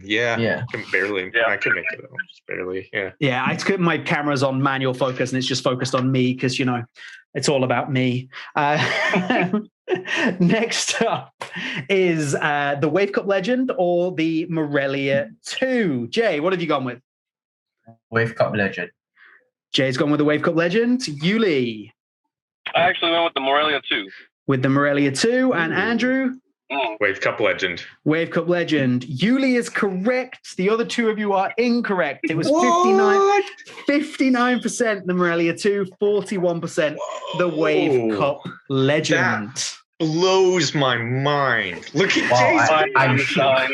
Yeah. I can barely. Yeah. I can make it out. Just barely. Yeah. Yeah, my camera's on manual focus, and it's just focused on me because, it's all about me. Next up is the Wave Cup Legend or the Morelia 2. Jay, what have you gone with? Wave Cup Legend. Jay's gone with the Wave Cup Legend. Yuli I actually went with the Morelia 2. with the Morelia 2. And Andrew? Wave Cup Legend. Wave Cup Legend. Yuli is correct. The other two of you are incorrect. It was 59% the Morelia 2, 41% the Wave Cup Legend. Blows my mind. Look at Wow, I'm shocked.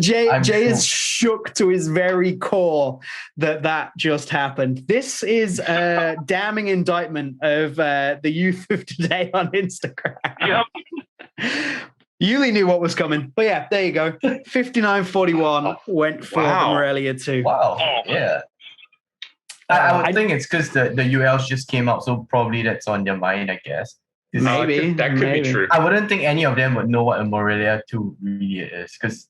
Jay I'm is shook to his very core that just happened. This is a damning indictment of the youth of today on Instagram. Yep. Yuli knew what was coming. But yeah, there you go. 59-41 went for the Morelia 2. Wow. Yeah. I would think it's because the ULs just came out, so probably that's on their mind, I guess. Maybe. That could be true. I wouldn't think any of them would know what a Morelia 2 really is, because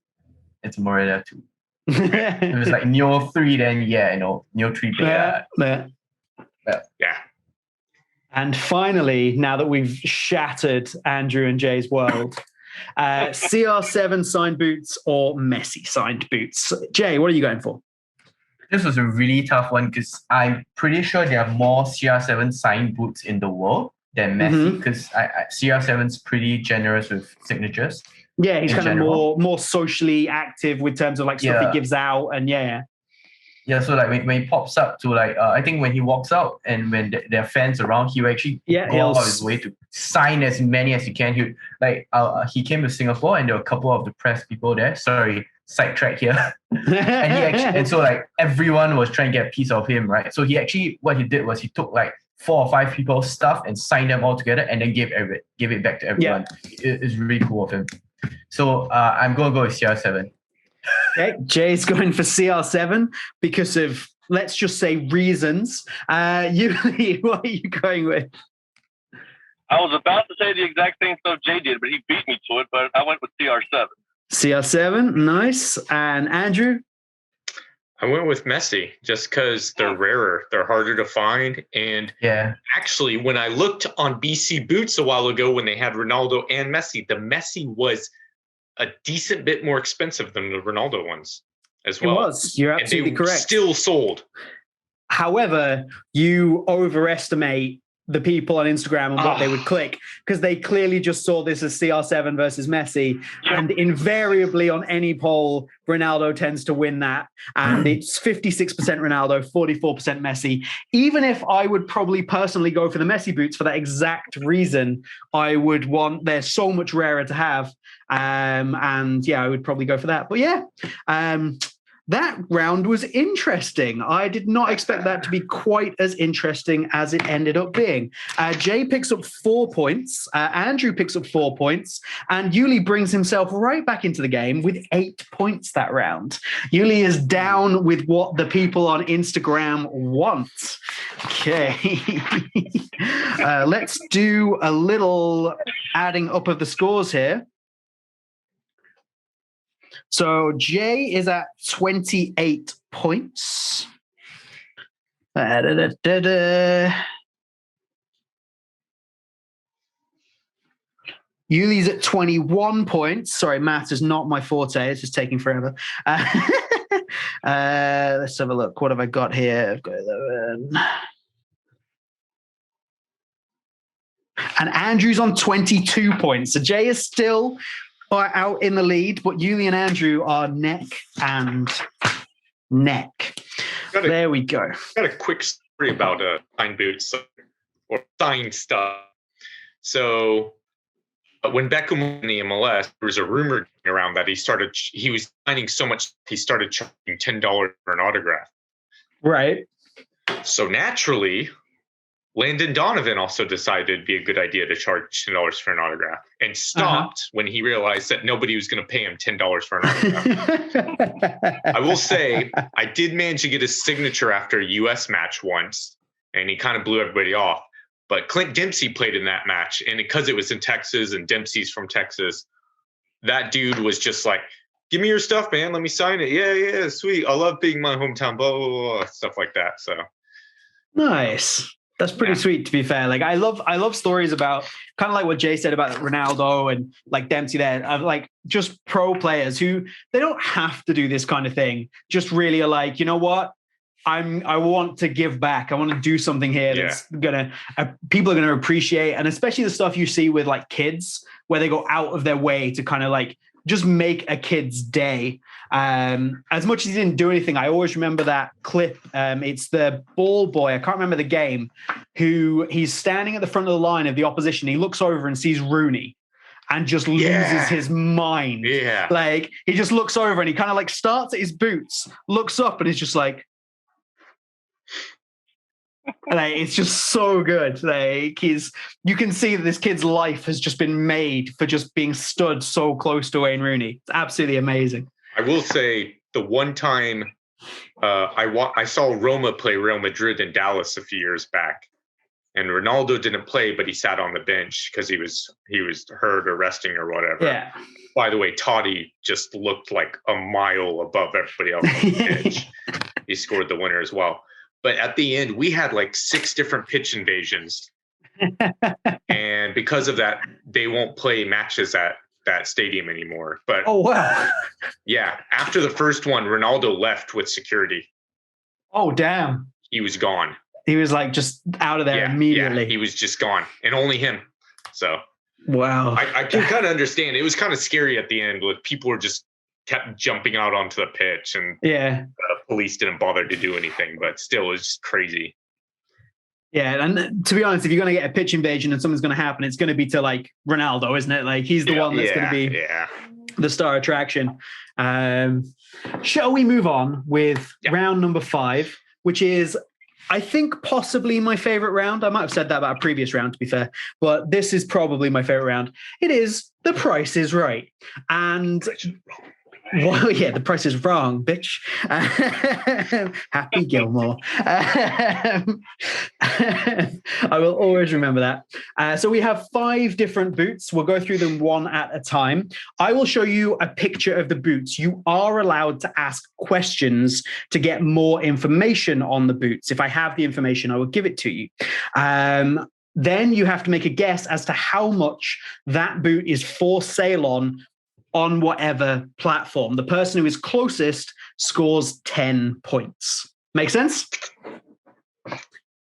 it's Morelia 2. If it was like Neo 3, then Neo 3 beta. Yeah. And finally, now that we've shattered Andrew and Jay's world, CR7 signed boots or Messi signed boots? Jay, what are you going for? This was a really tough one because I'm pretty sure there are more CR7 signed boots in the world than Messi, because CR7's pretty generous with signatures. Yeah, he's kind general. of more socially active with terms of stuff he gives out, and Yeah, so when he pops up to I think when he walks out and when there are fans around, he will actually go out of his way to sign as many as he can. He came to Singapore and there were a couple of the press people there. Sorry, sidetrack here. and so everyone was trying to get a piece of him, right? So what he did was he took 4 or 5 people's stuff and signed them all together and then gave it back to everyone. It's really cool of him. So I'm gonna go with CR7. Okay, Jay's going for CR7 because of, let's just say, reasons. Yuli, what are you going with? I was about to say the exact same stuff Jay did, but he beat me to it. But I went with CR7. CR7, nice. And Andrew? I went with Messi just because they're rarer, they're harder to find. And actually, when I looked on BC Boots a while ago when they had Ronaldo and Messi, the Messi was a decent bit more expensive than the Ronaldo ones as well. It was. You're absolutely correct. Still sold. However, you overestimate the people on Instagram and what they would click, because they clearly just saw this as CR7 versus Messi. And invariably on any poll, Ronaldo tends to win that. And it's 56% Ronaldo, 44% Messi. Even if I would probably personally go for the Messi boots for that exact reason, they're so much rarer to have. And I would probably go for that. But that round was interesting. I did not expect that to be quite as interesting as it ended up being. Jay picks up 4 points. Andrew picks up 4 points. And Yuli brings himself right back into the game with 8 points that round. Yuli is down with what the people on Instagram want. Okay. Let's do a little adding up of the scores here. So Jay is at 28 points. Yuli's at 21 points. Sorry, math is not my forte. It's just taking forever. Let's have a look. What have I got here? I've got 11. And Andrew's on 22 points. So Jay is still out in the lead, but Yuli and Andrew are neck and neck. There we go. Got a quick story about signed boots or signed stuff. So when Beckham was in the MLS, there was a rumor around that he was signing so much he started charging $10 for an autograph. Right. So naturally, Landon Donovan also decided it'd be a good idea to charge $10 for an autograph and stopped when he realized that nobody was going to pay him $10 for an autograph. I will say I did manage to get his signature after a U.S. match once, and he kind of blew everybody off. But Clint Dempsey played in that match, and because it was in Texas and Dempsey's from Texas, that dude was just like, give me your stuff, man. Let me sign it. Yeah, sweet. I love being my hometown, blah, blah, blah, stuff like that. So nice. That's pretty sweet, to be fair. Like I love stories about kind of like what Jay said about Ronaldo and like Dempsey there, of like just pro players who they don't have to do this kind of thing. Just really are like, you know what? I want to give back. I want to do something here that's people are gonna appreciate, and especially the stuff you see with like kids where they go out of their way to kind of like just make a kid's day. As much as he didn't do anything, I always remember that clip. It's the ball boy, I can't remember the game, who he's standing at the front of the line of the opposition. He looks over and sees Rooney and just loses his mind. Yeah. Like he just looks over and he kind of like starts at his boots, looks up and is just like, it's just so good. Like you can see that this kid's life has just been made for just being stood so close to Wayne Rooney. It's absolutely amazing. I will say the one time I saw Roma play Real Madrid in Dallas a few years back, and Ronaldo didn't play, but he sat on the bench because he was hurt or resting or whatever. Yeah. By the way, Totti just looked like a mile above everybody else on the pitch. He scored the winner as well. But at the end, we had like 6 different pitch invasions. And because of that, they won't play matches at that stadium anymore. But oh, wow. Yeah. After the first one, Ronaldo left with security. Oh, damn. He was gone. He was like just out of there immediately. Yeah, he was just gone. And only him. So wow. I can kind of understand. It was kind of scary at the end. Like people were just kept jumping out onto the pitch, and police didn't bother to do anything, but still it was just crazy. Yeah, and to be honest, if you're going to get a pitch invasion and something's going to happen, it's going to be to like Ronaldo, isn't it? Like he's the one that's going to be the star attraction. Shall we move on with round number 5, which is, I think, possibly my favorite round. I might have said that about a previous round, to be fair, but this is probably my favorite round. It is The Price is Right. And well, yeah, the price is wrong, bitch. Happy Gilmore. I will always remember that. So we have 5 different boots. We'll go through them one at a time. I will show you a picture of the boots. You are allowed to ask questions to get more information on the boots. If I have the information, I will give it to you. Then you have to make a guess as to how much that boot is for sale on whatever platform. The person who is closest scores 10 points. Make sense?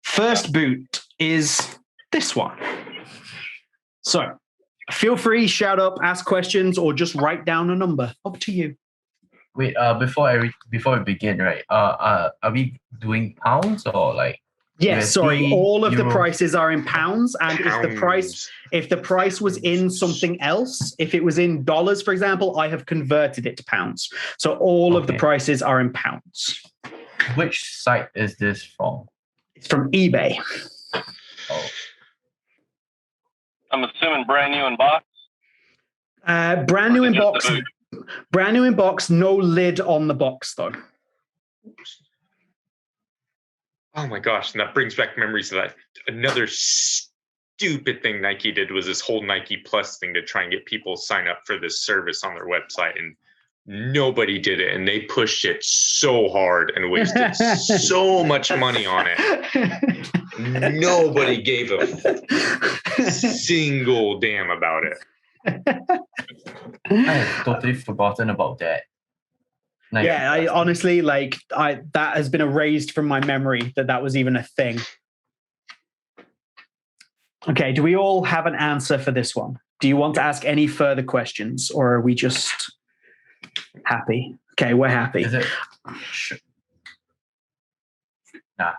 First boot is this one. So feel free, shout up, ask questions, or just write down a number. Up to you. Wait, before we begin, right? Are we doing pounds or like? Yes, USD, sorry. All of Euro? The prices are in pounds, and if the price was in something else, if it was in dollars, for example, I have converted it to pounds. So all of the prices are in pounds. Which site is this from? It's from eBay. Oh. I'm assuming brand new in box. Brand new in box. Brand new in box. No lid on the box though. Oh my gosh, and that brings back memories of that. Another stupid thing Nike did was this whole Nike Plus thing to try and get people to sign up for this service on their website, and nobody did it, and they pushed it so hard and wasted so much money on it. Nobody gave a single damn about it. I had totally forgotten about that. Yeah, I honestly that has been erased from my memory that was even a thing. Okay, do we all have an answer for this one? Do you want to ask any further questions, or are we just happy? Okay, we're happy. Is it? Nah.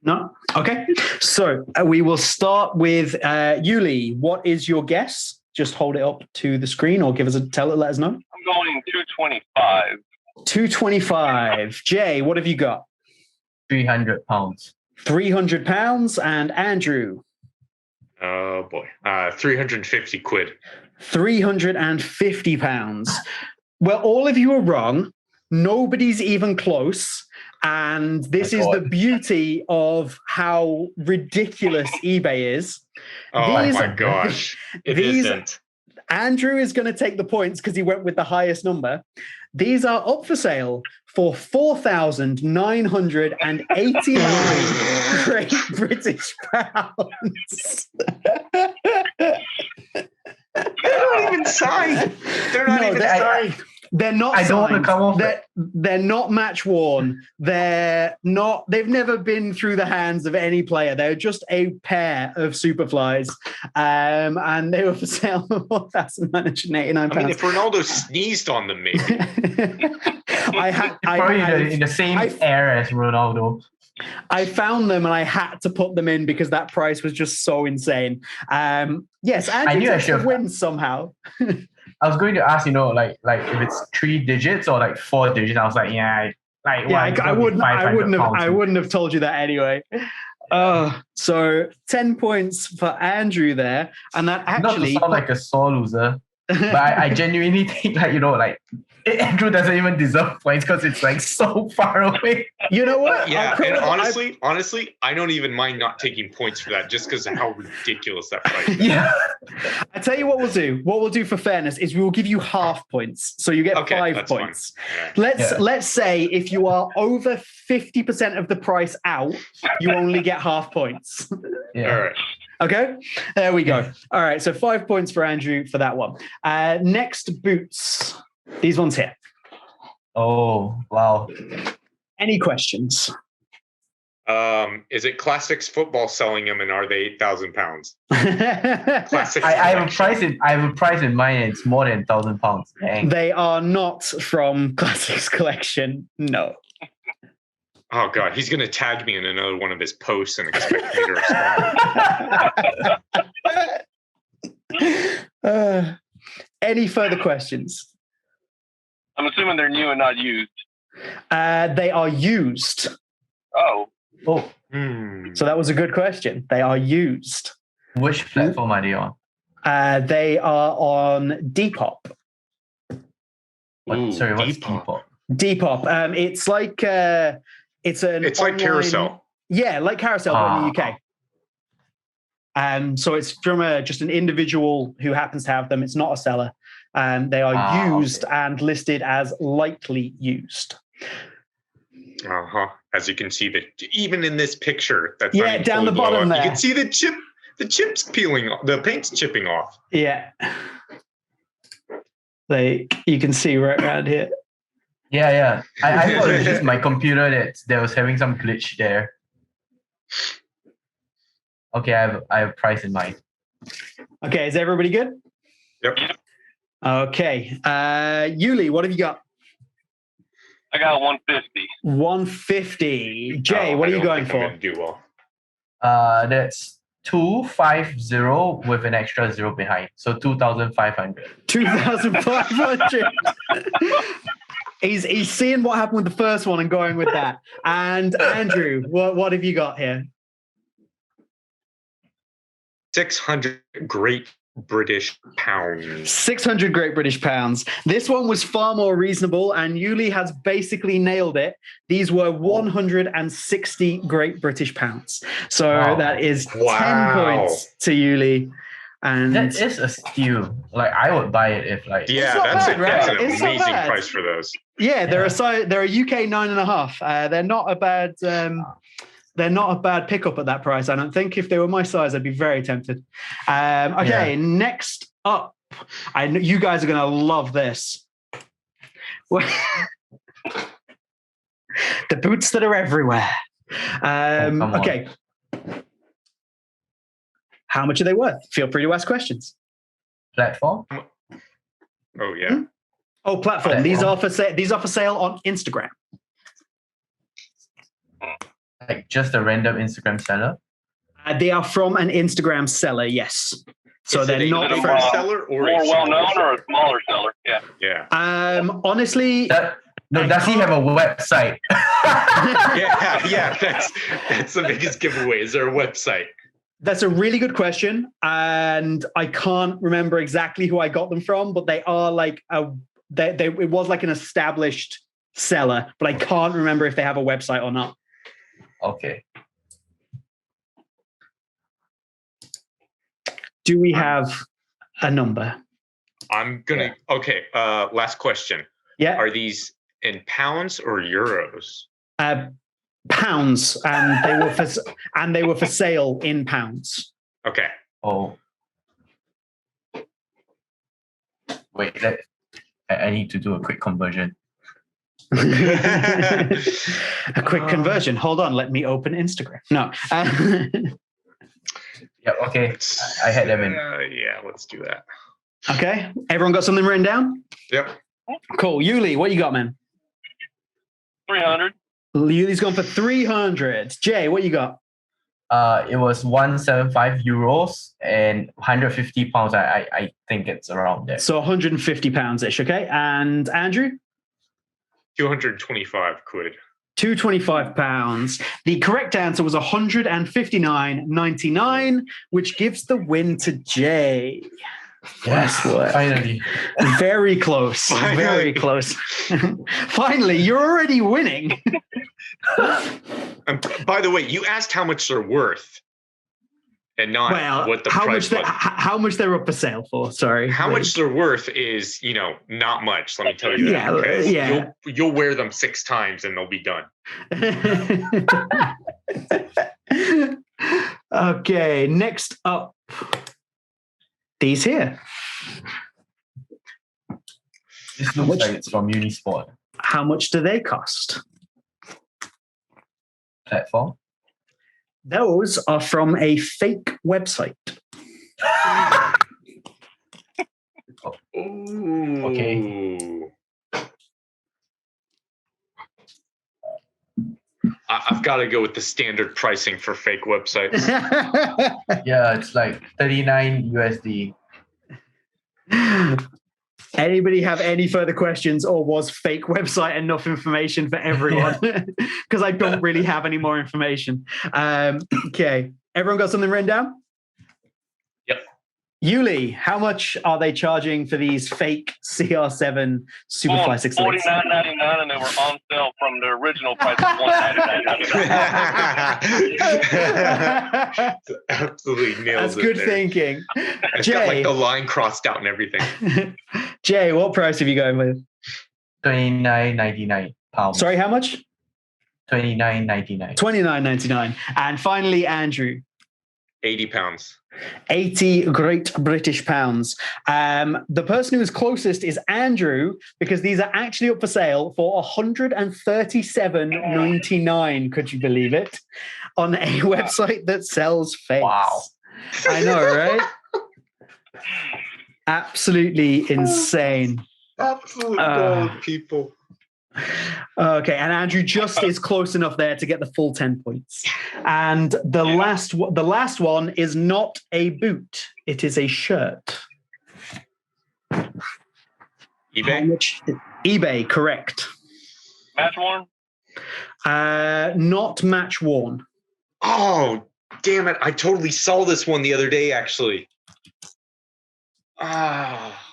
No? Okay. So we will start with Yuli. What is your guess? Just hold it up to the screen or let us know. I'm going 225. 225. Jay, what have you got? 300 pounds. 300 pounds. And Andrew? Oh boy. 350 quid. 350 pounds. Well, all of you are wrong. Nobody's even close. And this is the beauty of how ridiculous eBay is. Oh my gosh. It isn't. Andrew is going to take the points because he went with the highest number. These are up for sale for 4,989 Great British pounds. They're not even signed. They're not even signed. They're not I don't want to come off it. They're not match worn. They've never been through the hands of any player. They're just a pair of Superflies. And they were for sale for 4,989 pounds. I mean, if Ronaldo sneezed on them, maybe. In the same era as Ronaldo. I found them and I had to put them in because that price was just so insane. Yes, Andrew should win somehow. I was going to ask, like if it's 3 digits or like 4 digits. I was like, I wouldn't have told you that anyway. So 10 points for Andrew there, and that actually not to sound like a sore loser, but I genuinely think Andrew doesn't even deserve points because it's like so far away. You know what? Yeah, and honestly, I don't even mind not taking points for that just because of how ridiculous that price is. Yeah. I tell you what we'll do. What we'll do for fairness is we will give you half points, so you get 5 points. Yeah. Let's say if you are over 50% of the price out, you only get half points. Yeah. All right. Okay, there we go. All right, so 5 points for Andrew for that one. Next, boots. These ones here. Oh, wow. Any questions? Is it Classics Football selling them, and are they 8,000 pounds? Classics. I have a price in mind. And it's more than 1,000 pounds. Dang. They are not from Classics collection. No. Oh God, he's gonna tag me in another one of his posts and expect me to respond. Any further questions? I'm assuming they're new and not used. They are used. Oh. So that was a good question. They are used. Which platform are they on? They are on Depop. What's Depop? Depop. It's like it's like Carousel. Yeah, like Carousel, but in the UK. So it's from just an individual who happens to have them. It's not a seller. They are used and listed as lightly used. As you can see, that even in this picture, that's down the bottom there, you can see the chips peeling off, the paint's chipping off. Yeah, like you can see right around here. Yeah. I thought it was just my computer that was having some glitch there. Okay, I have a price in mind. Okay, is everybody good? Yep. Okay, Yuli, what have you got? I got 150. 150. Jay, what are you going for? Do well. That's 250 with an extra 0 behind, so 2,500. 2,500. He's seeing what happened with the first one and going with that. And Andrew, what have you got here? 600 Great British pounds. 600 Great British pounds. This one was far more reasonable, and Yuli has basically nailed it. These were 160 Great British pounds. So that is 10 points to Yuli. And that is a steal. Like I would buy it if that's an amazing price for those. Yeah, they're a UK 9.5. They're not a bad. They're not a bad pickup at that price. I don't think if they were my size, I'd be very tempted. Next up, I know you guys are going to love this. The boots that are everywhere. Okay. How much are they worth? Feel free to ask questions. Platform? Oh, yeah. Oh, platform. These are for sale on Instagram. Like just a random Instagram seller? They are from an Instagram seller, yes. So Is it they're a not big from, seller or more a well-known smaller or a smaller seller? Yeah. Yeah. honestly, Does he have a website? Yeah. That's the biggest giveaway. Is there a website? that's a really good question. And I can't remember exactly who I got them from, but they are like it was like an established seller, but I can't remember if they have a website or not. Okay. Do we have a number? I'm gonna. Okay. Last question. Yeah. Are these in pounds or euros? Pounds, and they were for sale in pounds. Okay. Oh. Wait, I need to do a quick conversion. A quick conversion. Hold on, let me open Instagram. No. Yeah, okay. I had them in. Yeah, let's do that. Okay. Everyone got something written down? Yep. Cool. Yuli, what you got, man? 300. Yuli's gone for 300. Jay, what you got? It was 175 euros and 150 pounds. I think it's around there. So 150 pounds-ish, okay? And Andrew? 225 quid. 225 pounds. The correct answer was 159.99, which gives the win to Jay. Yes, finally. Very close. Finally. Very close. Finally, you're already winning. And by the way, you asked how much they're worth, and not what the price was. How much they're up for sale for? Sorry. How much they're worth is, not much. Let me tell you that. Yeah. You'll wear them 6 times and they'll be done. Okay, next up. These here. This looks like it's from Unisport How much do they cost? platform. Those are from a fake website. Okay. I've got to go with the standard pricing for fake websites. Yeah, it's like 39 USD. Anybody have any further questions, or was fake website enough information for everyone? Because I don't really have any more information. Okay, everyone got something written down? Yep. Yuli, how much are they charging for these fake CR7 Superfly 6 legs? $49.99, and they were on sale from the original price of $199.99. Absolutely nailed That's it good there. thinking. It's got like the line crossed out and everything. Jay, what price have you going with? 29.99 pounds. Sorry, how much? 29.99. $29.99. And finally, Andrew. 80 pounds. 80 Great British pounds. The person who is closest is Andrew, because these are actually up for sale for $137.99. Could you believe it? On a website that sells fakes. Wow. I know, right? Absolutely insane. Absolute gold, people. Okay, and Andrew just is close enough there to get the full 10 points. And the last one is not a boot; it is a shirt. eBay. eBay, correct. Match worn? Not match worn. Oh, damn it! I totally saw this one the other day, actually. Ah.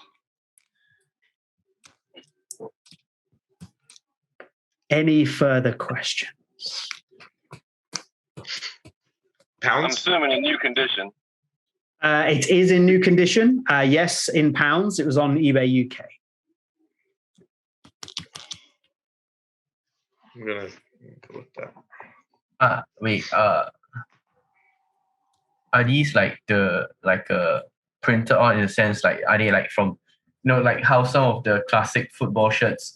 Any further questions? I'm Pounds? assuming in new condition. It is in new condition. Yes, in pounds. It was on eBay UK. I'm gonna go with that. Wait. Are these like printed on, in a sense? Like, are they like from, like how some of the classic football shirts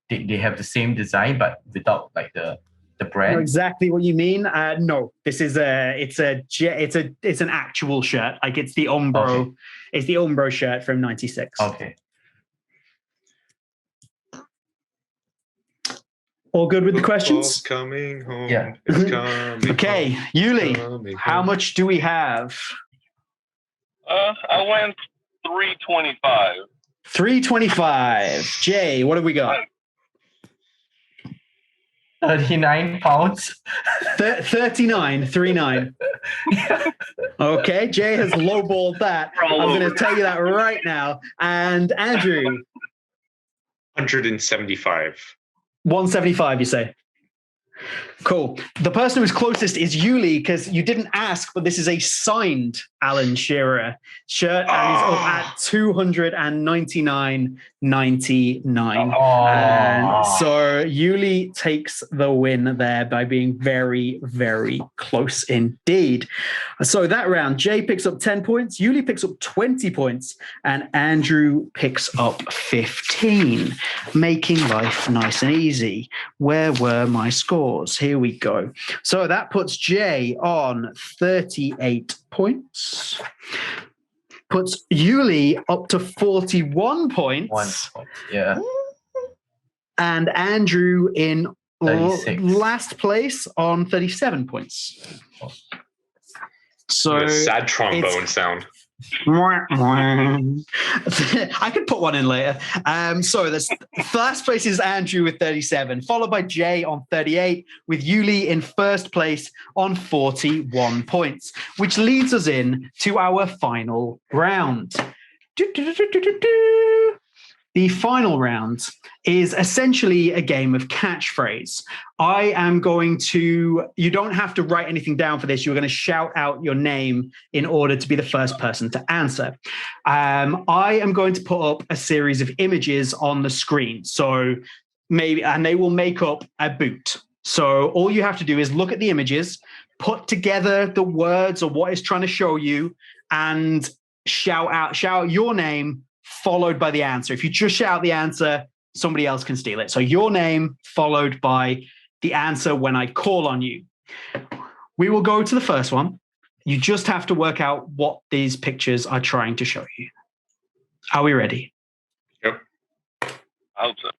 they have the same design but without like the I know brand? exactly what you mean. No, this is it's an actual shirt. Like it's the Umbro. Okay. It's the Umbro shirt from '96. Okay. All good with the questions? Coming home. Yeah. It's coming Okay, home, Yuli, coming how home. much do we have? I went 325. 325. Jay, what have we got? 39 pounds. 39. Okay, Jay has lowballed that. I'm going to tell you that right now. And Andrew, 175. 175, you say? Cool. The person who was closest is Yuli, because you didn't ask, but this is a signed Alan Shearer shirt, and he's up at 299.99. And so Yuli takes the win there by being very, very close indeed. So that round, Jay picks up 10 points, Yuli picks up 20 points, and Andrew picks up 15, making life nice and easy. Where were my scores? Here we go. So that puts Jay on 38 points. Puts Yuli up to 41 points. 1 point. Yeah. And Andrew in 36. last place on 37 points. So The sad trombone sound. I could put one in later. So the last place is Andrew with 37, followed by Jay on 38, with Yuli in first place on 41 points, which leads us in to our final round. The final round is essentially a game of catchphrase. I am going to, you don't have to write anything down for this. You're going to shout out your name in order to be the first person to answer. I am going to put up a series of images on the screen. So maybe, and they will make up a boot. So all you have to do is look at the images, put together the words or what it's trying to show you, and shout out your name followed by the answer. If you just shout the answer, somebody else can steal it. So your name followed by the answer when I call on you. We will go to the first one. You just have to work out what these pictures are trying to show you. Are we ready? Yep. I hope so.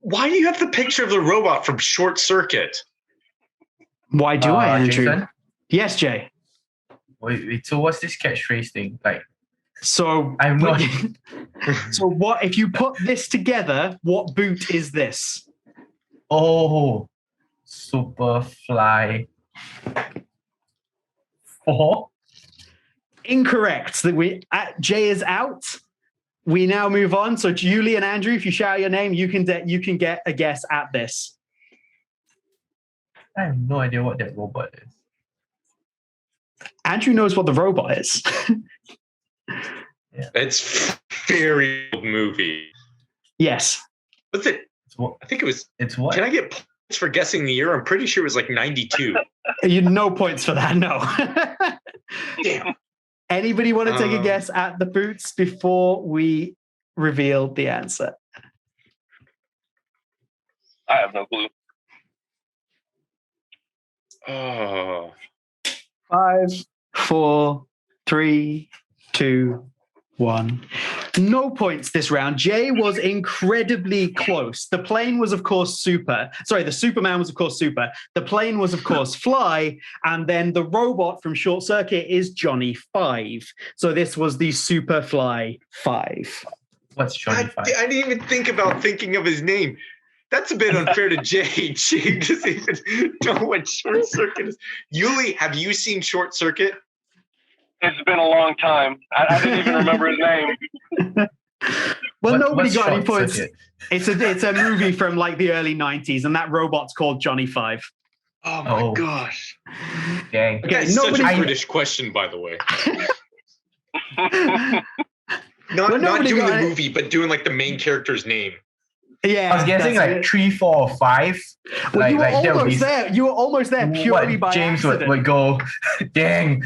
Why do you have the picture of the robot from Short Circuit? Why do I, Andrew? Jason? Yes, Jay. Wait, so what's this catchphrase thing? Like, So I'm not. So what if you put this together, what boot is this? Oh, Superfly 4. Incorrect. Jay is out. We now move on. So Julie and Andrew, if you shout your name, you can get a guess at this. I have no idea what that robot is. Andrew knows what the robot is. Yeah. It's very old movie. Yes. What's it? It's what? I think it was. It's what? Can I get points for guessing the year? I'm pretty sure it was like 92. You no points for that. No. Damn. Anybody want to take a guess at the boots before we reveal the answer? I have no clue. Oh. 5, 4, 3, 2, 1. No points this round. Jay was incredibly close. The plane was, of course, Super. Sorry, the Superman was, of course, Super. The plane was, of course, Fly. And then the robot from Short Circuit is Johnny 5. So this was the Superfly 5. What's Johnny 5? I didn't even think about thinking of his name. That's a bit unfair to Jay. Jay doesn't even know what Short Circuit is. Yuli, have you seen Short Circuit? It's been a long time. I didn't even remember his name. Well, nobody got any Short points. Circuit? It's a movie from like the early 90s, and that robot's called Johnny 5. Oh my gosh. Dang. Okay, That's such a nobody- British question, by the way. Well, Not nobody doing got the it. movie, but doing like the main character's name. Yeah, I was guessing that's like it. 3, 4, or 5. Well, you were that would almost be there. You were almost there purely what by James accident. would go. Dang.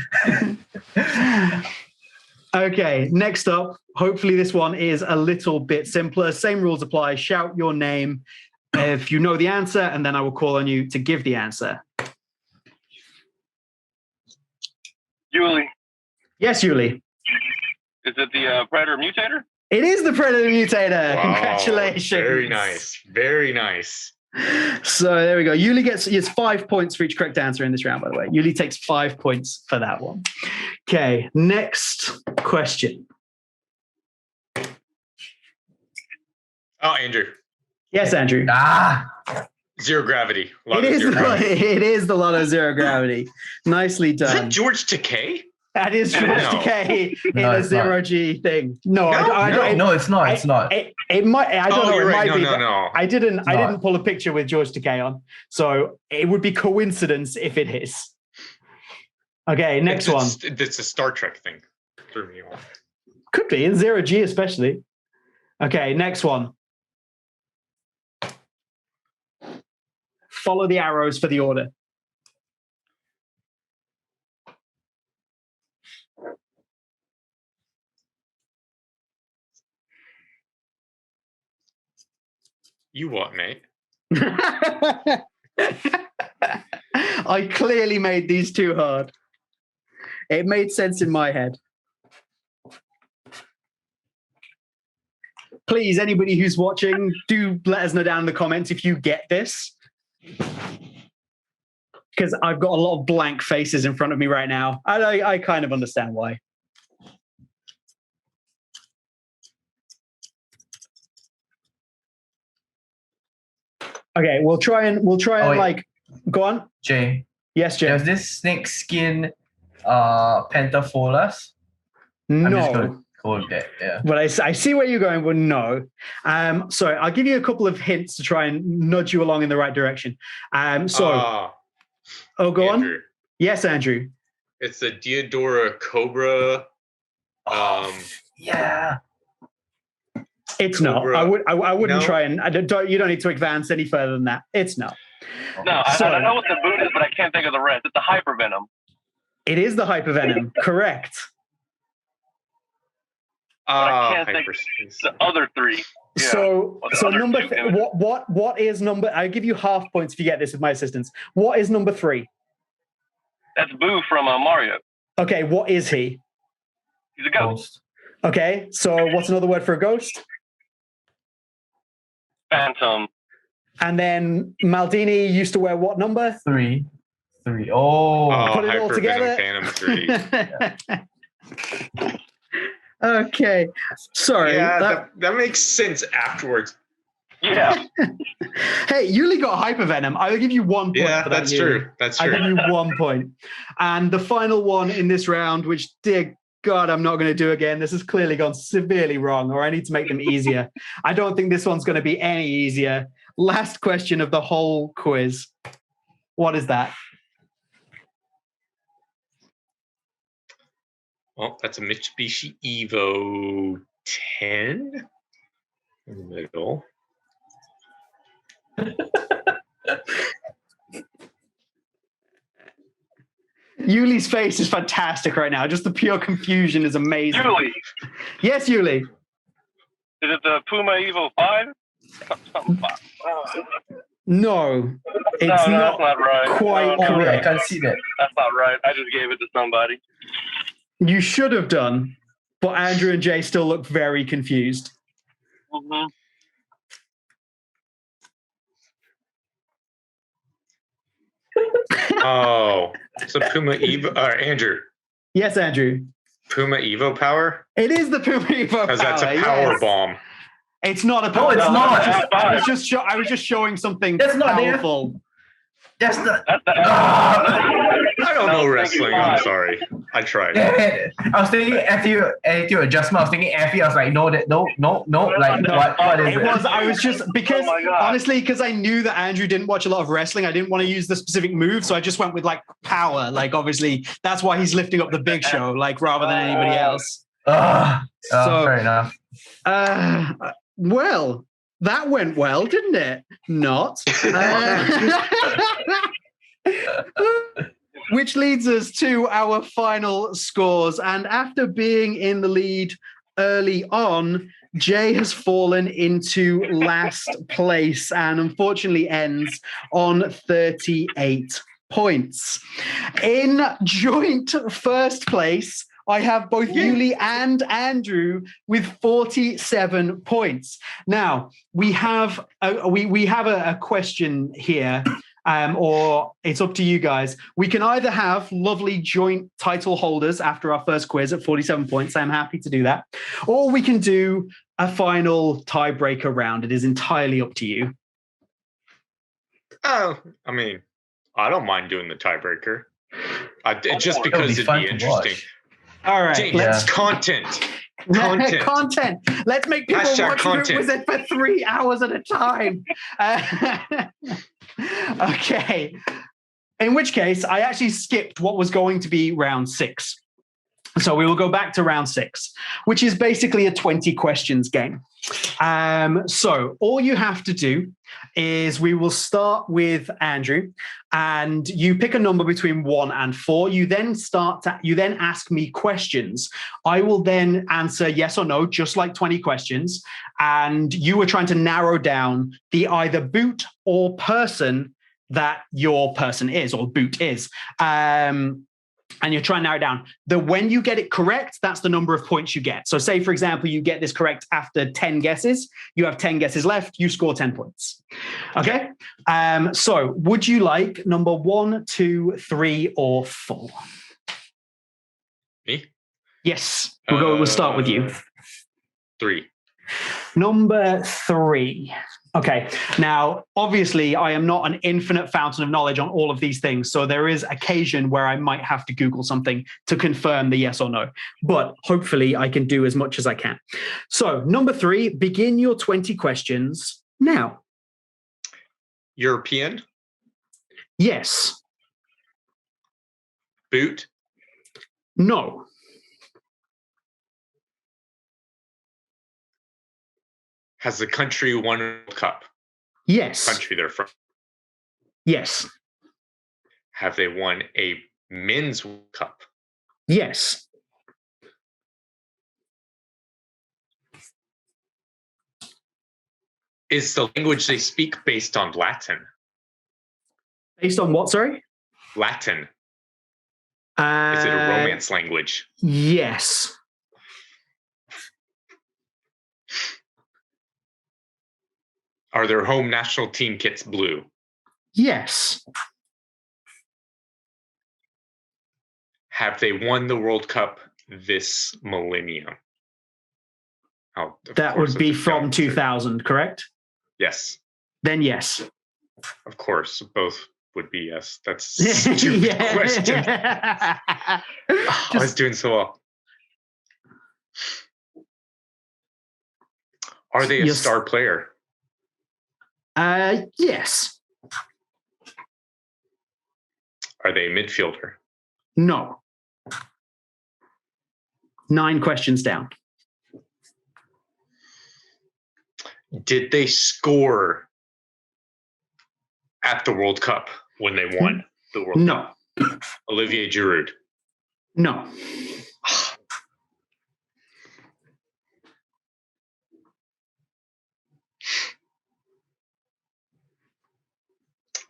Okay, next up. Hopefully this one is a little bit simpler. Same rules apply. Shout your name if you know the answer, and then I will call on you to give the answer. Yuli, Yes, Yuli. is it the Predator Mutator? It is the Predator Mutator. Wow, Congratulations. Very nice. Very nice. So there we go. Yuli gets 5 points for each correct answer in this round, by the way. Yuli takes 5 points for that one. Okay, next question. Oh, Andrew. Yes, Andrew. Zero gravity. It is the Lotto Zero Gravity. Nicely Is that done. George Takei? That is George Takei in a zero G thing. No, it's not. It's not. It might. I don't know. You're It right. might be. No. I didn't pull a picture with George Takei on, so it would be coincidence if it is. Okay, next one. It's a Star Trek thing. Threw me off. Could be in zero G especially. Okay, next one. Follow the arrows for the order. You what, mate? I clearly made these too hard. It made sense in my head. Please, anybody who's watching, do let us know down in the comments if you get this. Because I've got a lot of blank faces in front of me right now. I kind of understand why. Okay, we'll try and like go on. Jay. Yes, Jay. Does this snake skin Pentafolus? I'm just gonna go with that, yeah. But I see where you're going, but no. So I'll give you a couple of hints to try and nudge you along in the right direction. Go Andrew. on. Yes, Andrew. It's a Diodora Cobra. Yeah. It's Cobra. not. I wouldn't No? try and you don't need to advance any further than that. It's not. No, I know what the boot is, but I can't think of the rest. It's a hypervenom. It is the hypervenom. Correct. I can't think of the other three. Yeah. So number what is number? I'll give you half points if you get this with my assistance. What is number 3? That's Boo from Mario. Okay, what is he? He's a ghost. Okay, so what's another word for a ghost? Phantom. And then Maldini used to wear what number? 3. Oh. Put it all together. Phantom 3. Okay, sorry. Yeah, that makes sense afterwards. Yeah. Hey, Yuli got hypervenom. I'll give you 1 point. Yeah, for that, that's Yuli. true. That's true. I'll give you 1 point. And the final one in this round, which, dear God, I'm not going to do again. This has clearly gone severely wrong, or I need to make them easier. I don't think this one's going to be any easier. Last question of the whole quiz. What is that? Well, that's a Mitsubishi Evo 10 in the middle. Yuli's face is fantastic right now. Just the pure confusion is amazing. Yuli. Yes, Yuli. Is it the Puma Evo 5? Something 5. No, it's that's not not right. quite I correct. can't see that. That's not right. I just gave it to somebody. You should have done, but Andrew and Jay still look very confused. Mm-hmm. Oh, so Puma Evo, Andrew. Yes, Andrew. Puma Evo Power? It is the Puma Evo Power. Because that's a power yes. bomb. It's not a power it's bomb. not. I was just showing something That's not there. powerful. That's not. I don't know wrestling. I'm sorry. I tried. I was thinking attitude adjustment. I was thinking FE. I was like, no. Like, No, what is it it? was. I was just because Oh my God. honestly, because I knew that Andrew didn't watch a lot of wrestling. I didn't want to use the specific move, so I just went with like power. Like obviously, that's why he's lifting up the Big Show, like rather than anybody else. So fair enough. Well, that went well, didn't it? Not. Which leads us to our final scores. And after being in the lead early on, Jay has fallen into last place and unfortunately ends on 38 points. In joint first place I have both Yuli and Andrew with 47 points. Now, we have a question here. Or it's up to you guys. We can either have lovely joint title holders after our first quiz at 47 points. I'm happy to do that. Or we can do a final tiebreaker round. It is entirely up to you. Oh, I mean, I don't mind doing the tiebreaker. Just because it'd be interesting. All right. James, content. Content. Let's make people Hashtag watch content. BootWizard for 3 hours at a time. Okay. In which case, I actually skipped what was going to be round 6. So we will go back to round 6, which is basically a 20 questions game. So all you have to do is we will start with Andrew, and you pick a number between 1 and 4. You then ask me questions. I will then answer yes or no, just like 20 questions. And you were trying to narrow down the either boot or person that your person is or boot is. And you're trying to narrow it down. When you get it correct, that's the number of points you get. So say, for example, you get this correct after 10 guesses. You have 10 guesses left. You score 10 points. Okay? So would you like number 1, 2, 3, or 4? Me? Yes. We'll start with you. 3. Number 3. Okay. Now, obviously, I am not an infinite fountain of knowledge on all of these things. So there is occasion where I might have to Google something to confirm the yes or no. But hopefully I can do as much as I can. So number 3, begin your 20 questions now. European? Yes. Boot? No. Has the country won a World Cup? Yes. Country they're from? Yes. Have they won a men's World Cup? Yes. Is the language they speak based on Latin? Based on what, sorry? Latin. Is it a Romance language? Yes. Are their home national team kits blue? Yes. Have they won the World Cup this millennium? That would be from 2000, correct? Yes. Then yes. Of course, both would be yes. That's a stupid question. I was doing so well. Are they a star player? Yes. Are they a midfielder? No. 9 questions down. Did they score at the World Cup when they won the World Cup? No. Olivier Giroud? No.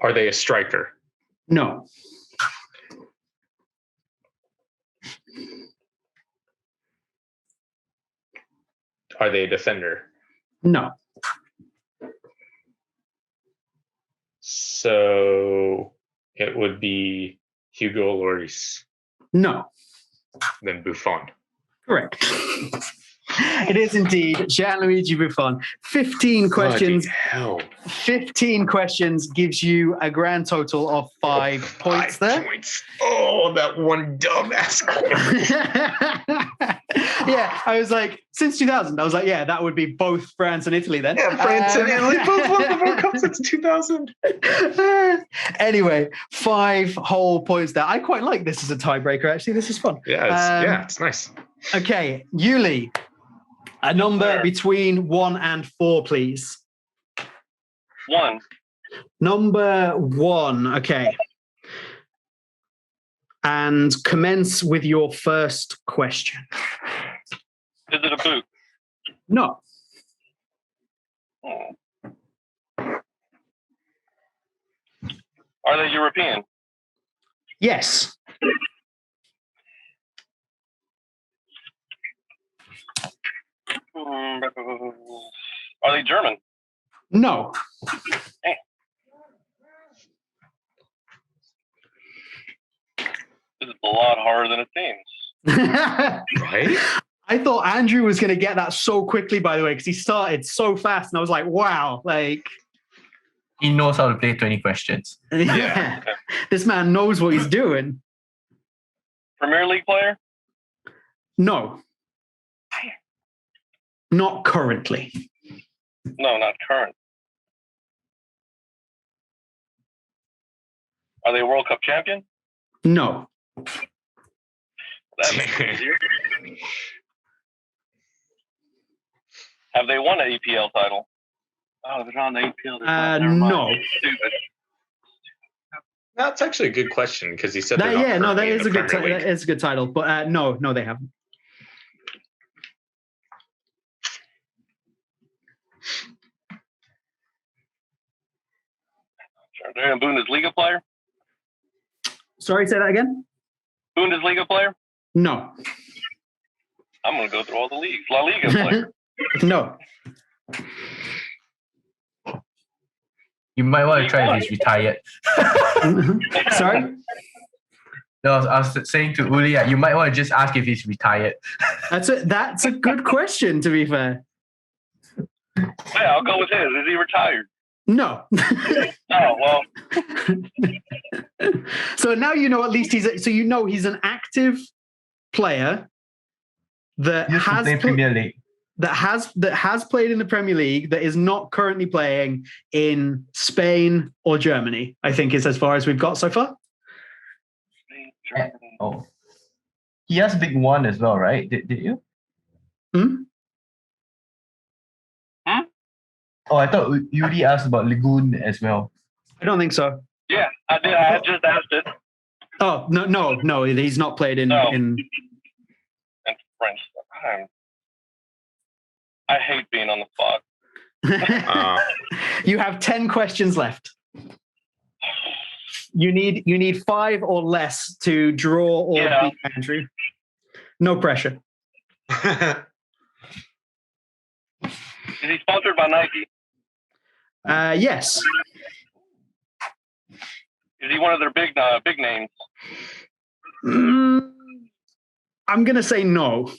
Are they a striker? No. Are they a defender? No. So it would be Hugo Lloris. No. Then Buffon. Correct. It is indeed Gianluigi Buffon. 15 questions. Hell. 15 questions gives you a grand total of 5 points there. Points. Oh, that one dumbass. Yeah, I was like, since 2000, I was like, yeah, that would be both France and Italy then. Yeah, France and Italy both won the World Cup since 2000. Anyway, 5 whole points there. I quite like this as a tiebreaker, actually. This is fun. Yeah, it's nice. Okay, Yuli, a number between 1 and 4, please. 1. Number 1, okay. And commence with your first question. Is it a boot? No. Are they European? Yes. Are they German? No. This is a lot harder than it seems. Right? I thought Andrew was going to get that so quickly, by the way, because he started so fast. And I was like, wow, like. He knows how to play 20 questions. Yeah. This man knows what he's doing. Premier League player? No. Not currently. No, not current. Are they World Cup champion? No. That makes it easier. Have they won an EPL title? Oh, they're on the EPL. No. Stupid. That's actually a good question because he said That currently is in a the good Premier League. that is a good title, but no, they haven't. Are they a Bundesliga player? Sorry, say that again? Bundesliga player? No. I'm going to go through all the leagues. La Liga player? No. You might want to try if he's retired. Sorry? No, I was saying to Uli, you might want to just ask if he's retired. That's a good question, to be fair. Yeah, I'll go with his. Is he retired? No. Oh, well. So now you know at least he's an active player that Used to has play Premier League. that has played in the Premier League, that is not currently playing in Spain or Germany, I think is as far as we've got so far. Oh. He has Big One as well, right? Did you? Hmm? Oh, I thought you already asked about Lagoon as well. I don't think so. Yeah, I did. I had just asked it. Oh, no, he's not played in. No. in... And French. I hate being on the spot. You have 10 questions left. You need 5 or less to draw or beat Andrew. No pressure. Is he sponsored by Nike? Yes. Is he one of their big names? I'm gonna say no.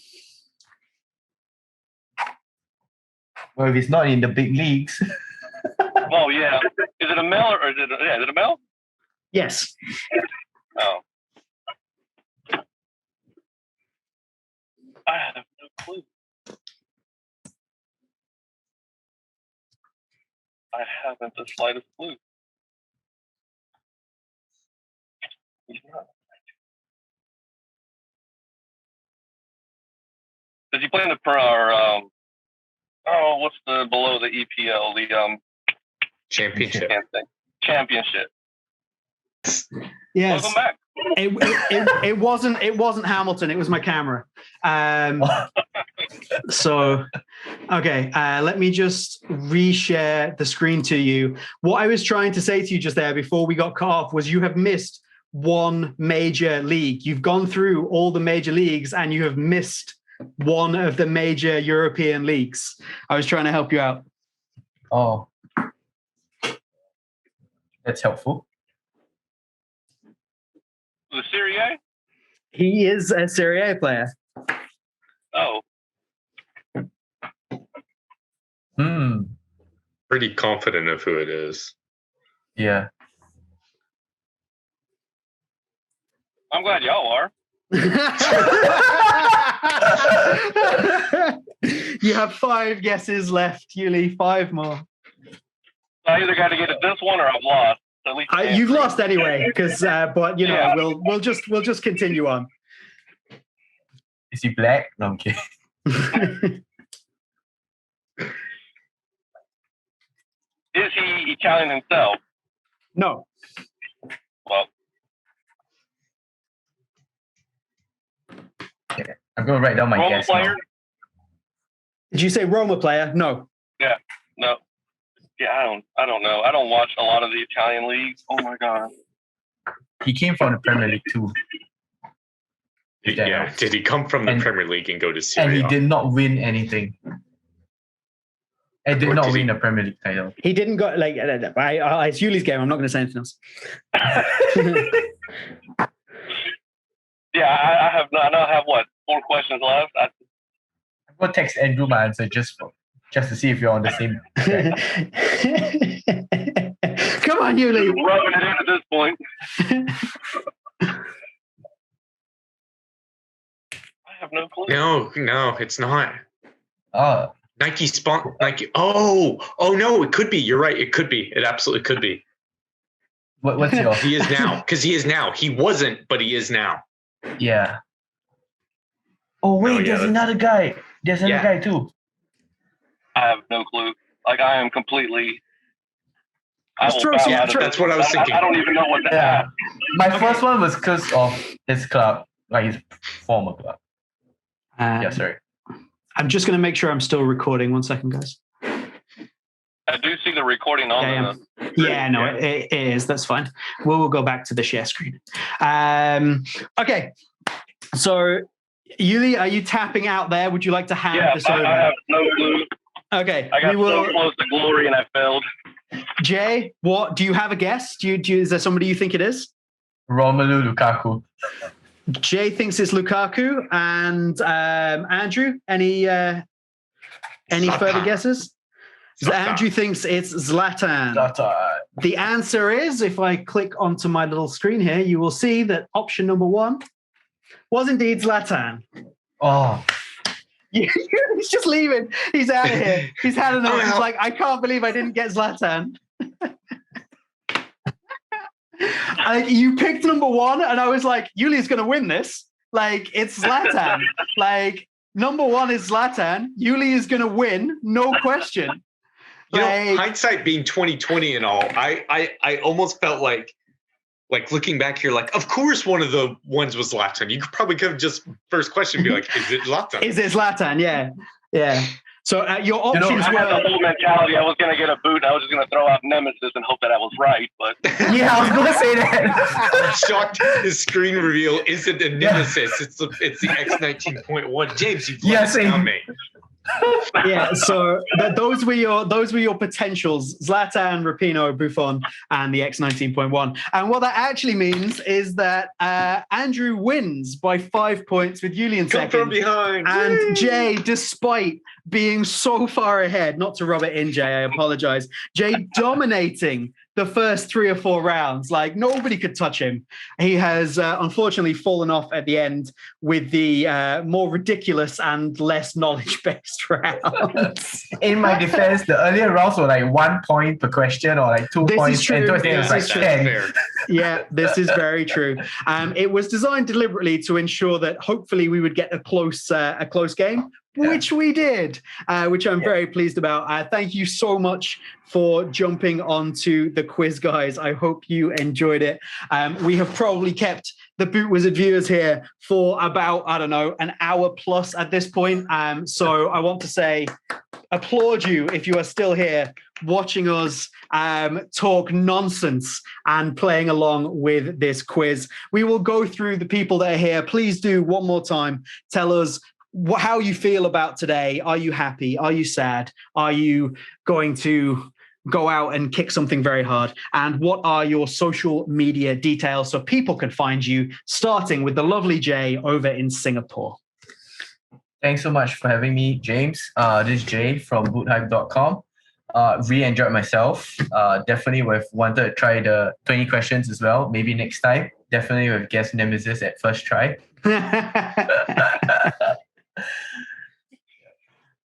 Well, if he's not in the big leagues. Well, yeah. Is it a male or is it a male? Yes. Oh. I have no clue. I haven't the slightest clue. He's not. Does he play in the what's the below the EPL, the Championship. Championship. Yes. Welcome back. It wasn't Hamilton. It was my camera. So, okay. Let me just reshare the screen to you. What I was trying to say to you just there before we got cut off was you have missed one major league. You've gone through all the major leagues and you have missed one of the major European leagues. I was trying to help you out. Oh. That's helpful. The Serie A? He is a Serie A player. Oh. Pretty confident of who it is. Yeah. I'm glad y'all are. You have 5 guesses left, Yuli. 5 more. I either got to get it this one or I've lost. At least You've lost anyway, because but you know we'll just continue on. Is he black? No, I'm kidding. Is he Italian himself? No. Well, Okay. I'm gonna write down my Roma guess. player? Now. Did you say Roma player? No. Yeah. No. Yeah, I don't know. I don't watch a lot of the Italian leagues. Oh my god. He came from the Premier League too. Yeah. Did he come from the Premier League and go to And Serie he A? did not win anything. And did not win the Premier League title. He didn't go like. It's Yuli's game. I'm not going to say anything else. Yeah, I now have what, 4 questions left. I'm going to text Andrew my answer just to see if you're on the same track. Come on, Yuli. You're rubbing it in at this point. I have no clue. No, it's not. Oh, Nike. Oh no, it could be. You're right. It could be. It absolutely could be. what's your? He is now, because he is now. He wasn't, but he is now. Yeah. Oh wait, there's another guy. There's another guy too. I have no clue. Like, I am completely. That's what I was thinking. I don't even know what to ask. My first one was because of his club, like his former club. Sorry. I'm just going to make sure I'm still recording. 1 second, guys. I do see the recording on It is. That's fine. We'll go back to the share screen. Okay. So, Yuli, are you tapping out there? Would you like to hand this over? I have no clue. Okay. I got so close to glory and I failed. Jay, what do you have a guess? Is there somebody you think it is? Romelu Lukaku. Jay thinks it's Lukaku, and Andrew, any further guesses? Andrew thinks it's Zlatan. The answer is, if I click onto my little screen here, you will see that option number 1 was indeed Zlatan. Oh. He's just leaving. He's out of here. He's had enough. He's like, I can't believe I didn't get Zlatan. You picked number 1, and I was like, Yuli's going to win this. Like, it's Zlatan. Like, number 1 is Zlatan. Yuli is going to win, no question. Hindsight being 2020 and all, I almost felt like looking back, you're like, of course one of the ones was Zlatan. You could probably have just first question be like, is it Zlatan? Is it Zlatan? Yeah. So your options I were... had the whole mentality. I was going to get a boot. I was just going to throw out Nemesis and hope that I was right. But yeah, I was going to say that. I'm shocked his screen reveal isn't a Nemesis. It's the X19.1. James, you've let us down, mate. Yeah, so those were your potentials: Zlatan, Rapinoe, Buffon, and the X19.1. And what that actually means is that Andrew wins by 5 points with Yuli in second. Come from behind. And Whee! Jay, despite being so far ahead, not to rub it in, Jay, I apologize. Jay dominating the first 3 or 4 rounds. Like, nobody could touch him. He has unfortunately fallen off at the end with the more ridiculous and less knowledge-based rounds. In my defense, the earlier rounds were like 1 point per question or like 2 points. Is true. And towards the end, it was like 10. Yeah, this is very true. It was designed deliberately to ensure that hopefully we would get a close game. Which we did, which I'm very pleased about. Thank you so much for jumping onto the quiz, guys. I hope you enjoyed it. We have probably kept the Boot Wizard viewers here for about, I don't know, an hour plus at this point. So I want to say, applaud you if you are still here watching us talk nonsense and playing along with this quiz. We will go through the people that are here. Please do one more time. Tell us how you feel about today. Are you happy? Are you sad? Are you going to go out and kick something very hard? And what are your social media details so people can find you, starting with the lovely Jay over in Singapore? Thanks so much for having me, James. This is Jay from boothype.com. Really enjoyed myself. Definitely would have wanted to try the 20 questions as well. Maybe next time. Definitely would have guessed Nemesis at first try.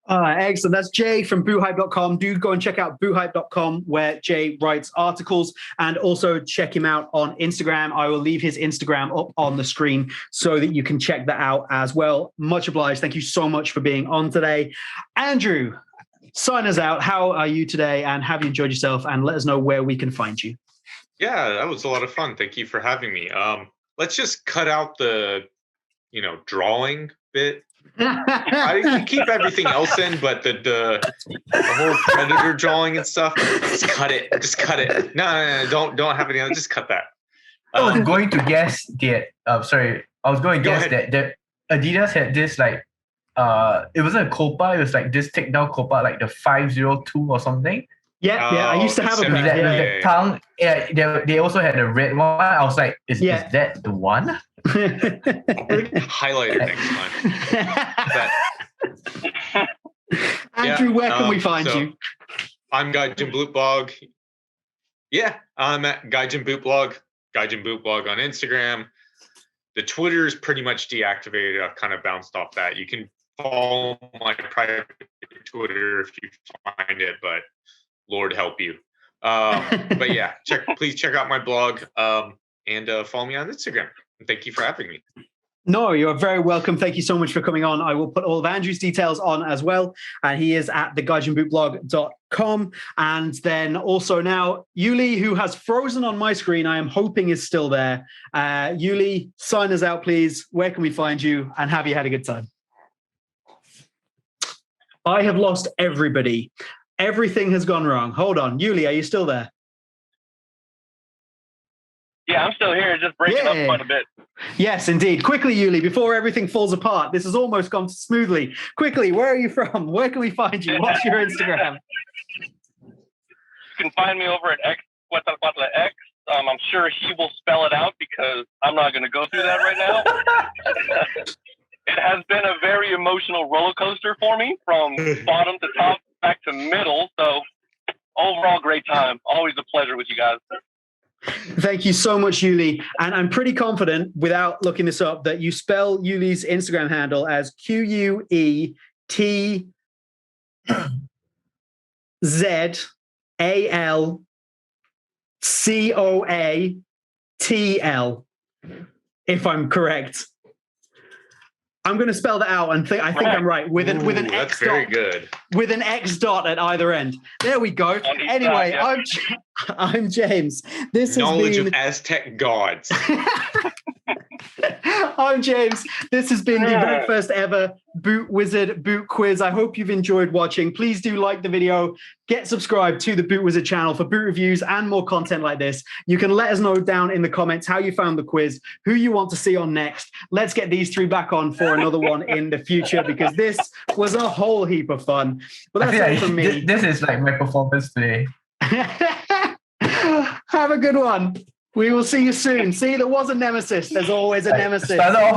Excellent. That's Jay from BootHype.com. Do go and check out BootHype.com, where Jay writes articles, and also check him out on Instagram. I will leave his Instagram up on the screen so that you can check that out as well. Much obliged. Thank you so much for being on today. Andrew, sign us out. How are you today, and have you enjoyed yourself? And let us know where we can find you. Yeah, that was a lot of fun. Thank you for having me. Let's just cut out the, drawing bit. I can keep everything else in, but the whole predator drawing and stuff, just cut it. Just cut it. No, don't have any. Just cut that. I was going to guess I was going to Go guess ahead. that Adidas had this like it wasn't a Copa, it was like this takedown Copa, like the 502 or something. Yeah, I used to the have a With 70 pair. that, with Yeah. that tongue. Yeah, they also had a red one. I was like, is that the one? Highlight it next time. Andrew, where can we find so you? I'm Gaijin Boot Blog. Yeah, I'm at Gaijin Boot Blog. Gaijin Boot Blog on Instagram. The Twitter is pretty much deactivated. I've kind of bounced off that. You can follow my private Twitter if you find it, but Lord help you. But yeah, please check out my blog and follow me on Instagram. And thank you for having me. No, you're very welcome. Thank you so much for coming on. I will put all of Andrew's details on as well. And he is at thegaijinbootblog.com. And then also now, Yuli, who has frozen on my screen, I am hoping is still there. Yuli, sign us out, please. Where can we find you? And have you had a good time? I have lost everybody. Everything has gone wrong. Hold on. Yuli, are you still there? Yeah, I'm still here, just breaking up quite a bit. Yes, indeed. Quickly, Yuli, before everything falls apart. This has almost gone smoothly. Quickly, where are you from? Where can we find you? What's your Instagram? You can find me over at x.quetzalcoatl.x. I'm sure he will spell it out because I'm not going to go through that right now. It has been a very emotional roller coaster for me from bottom to top, back to middle. So overall, great time. Always a pleasure with you guys. Thank you so much, Yuli. And I'm pretty confident, without looking this up, that you spell Yuli's Instagram handle as QUETZALCOATL, if I'm correct. I'm going to spell that out and I think I'm right with an That's X very dot, good. with an X dot at either end. There we go. Anyway, yeah. I'm James. This Knowledge has been of Aztec gods. I'm James. This has been the very first ever Boot Wizard Boot Quiz. I hope you've enjoyed watching. Please do like the video. Get subscribed to the Boot Wizard channel for boot reviews and more content like this. You can let us know down in the comments how you found the quiz, who you want to see on next. Let's get these three back on for another one in the future because this was a whole heap of fun. But that's it from me. This is like my performance today. Have a good one. We will see you soon. See, there was a nemesis. There's always a nemesis. Started off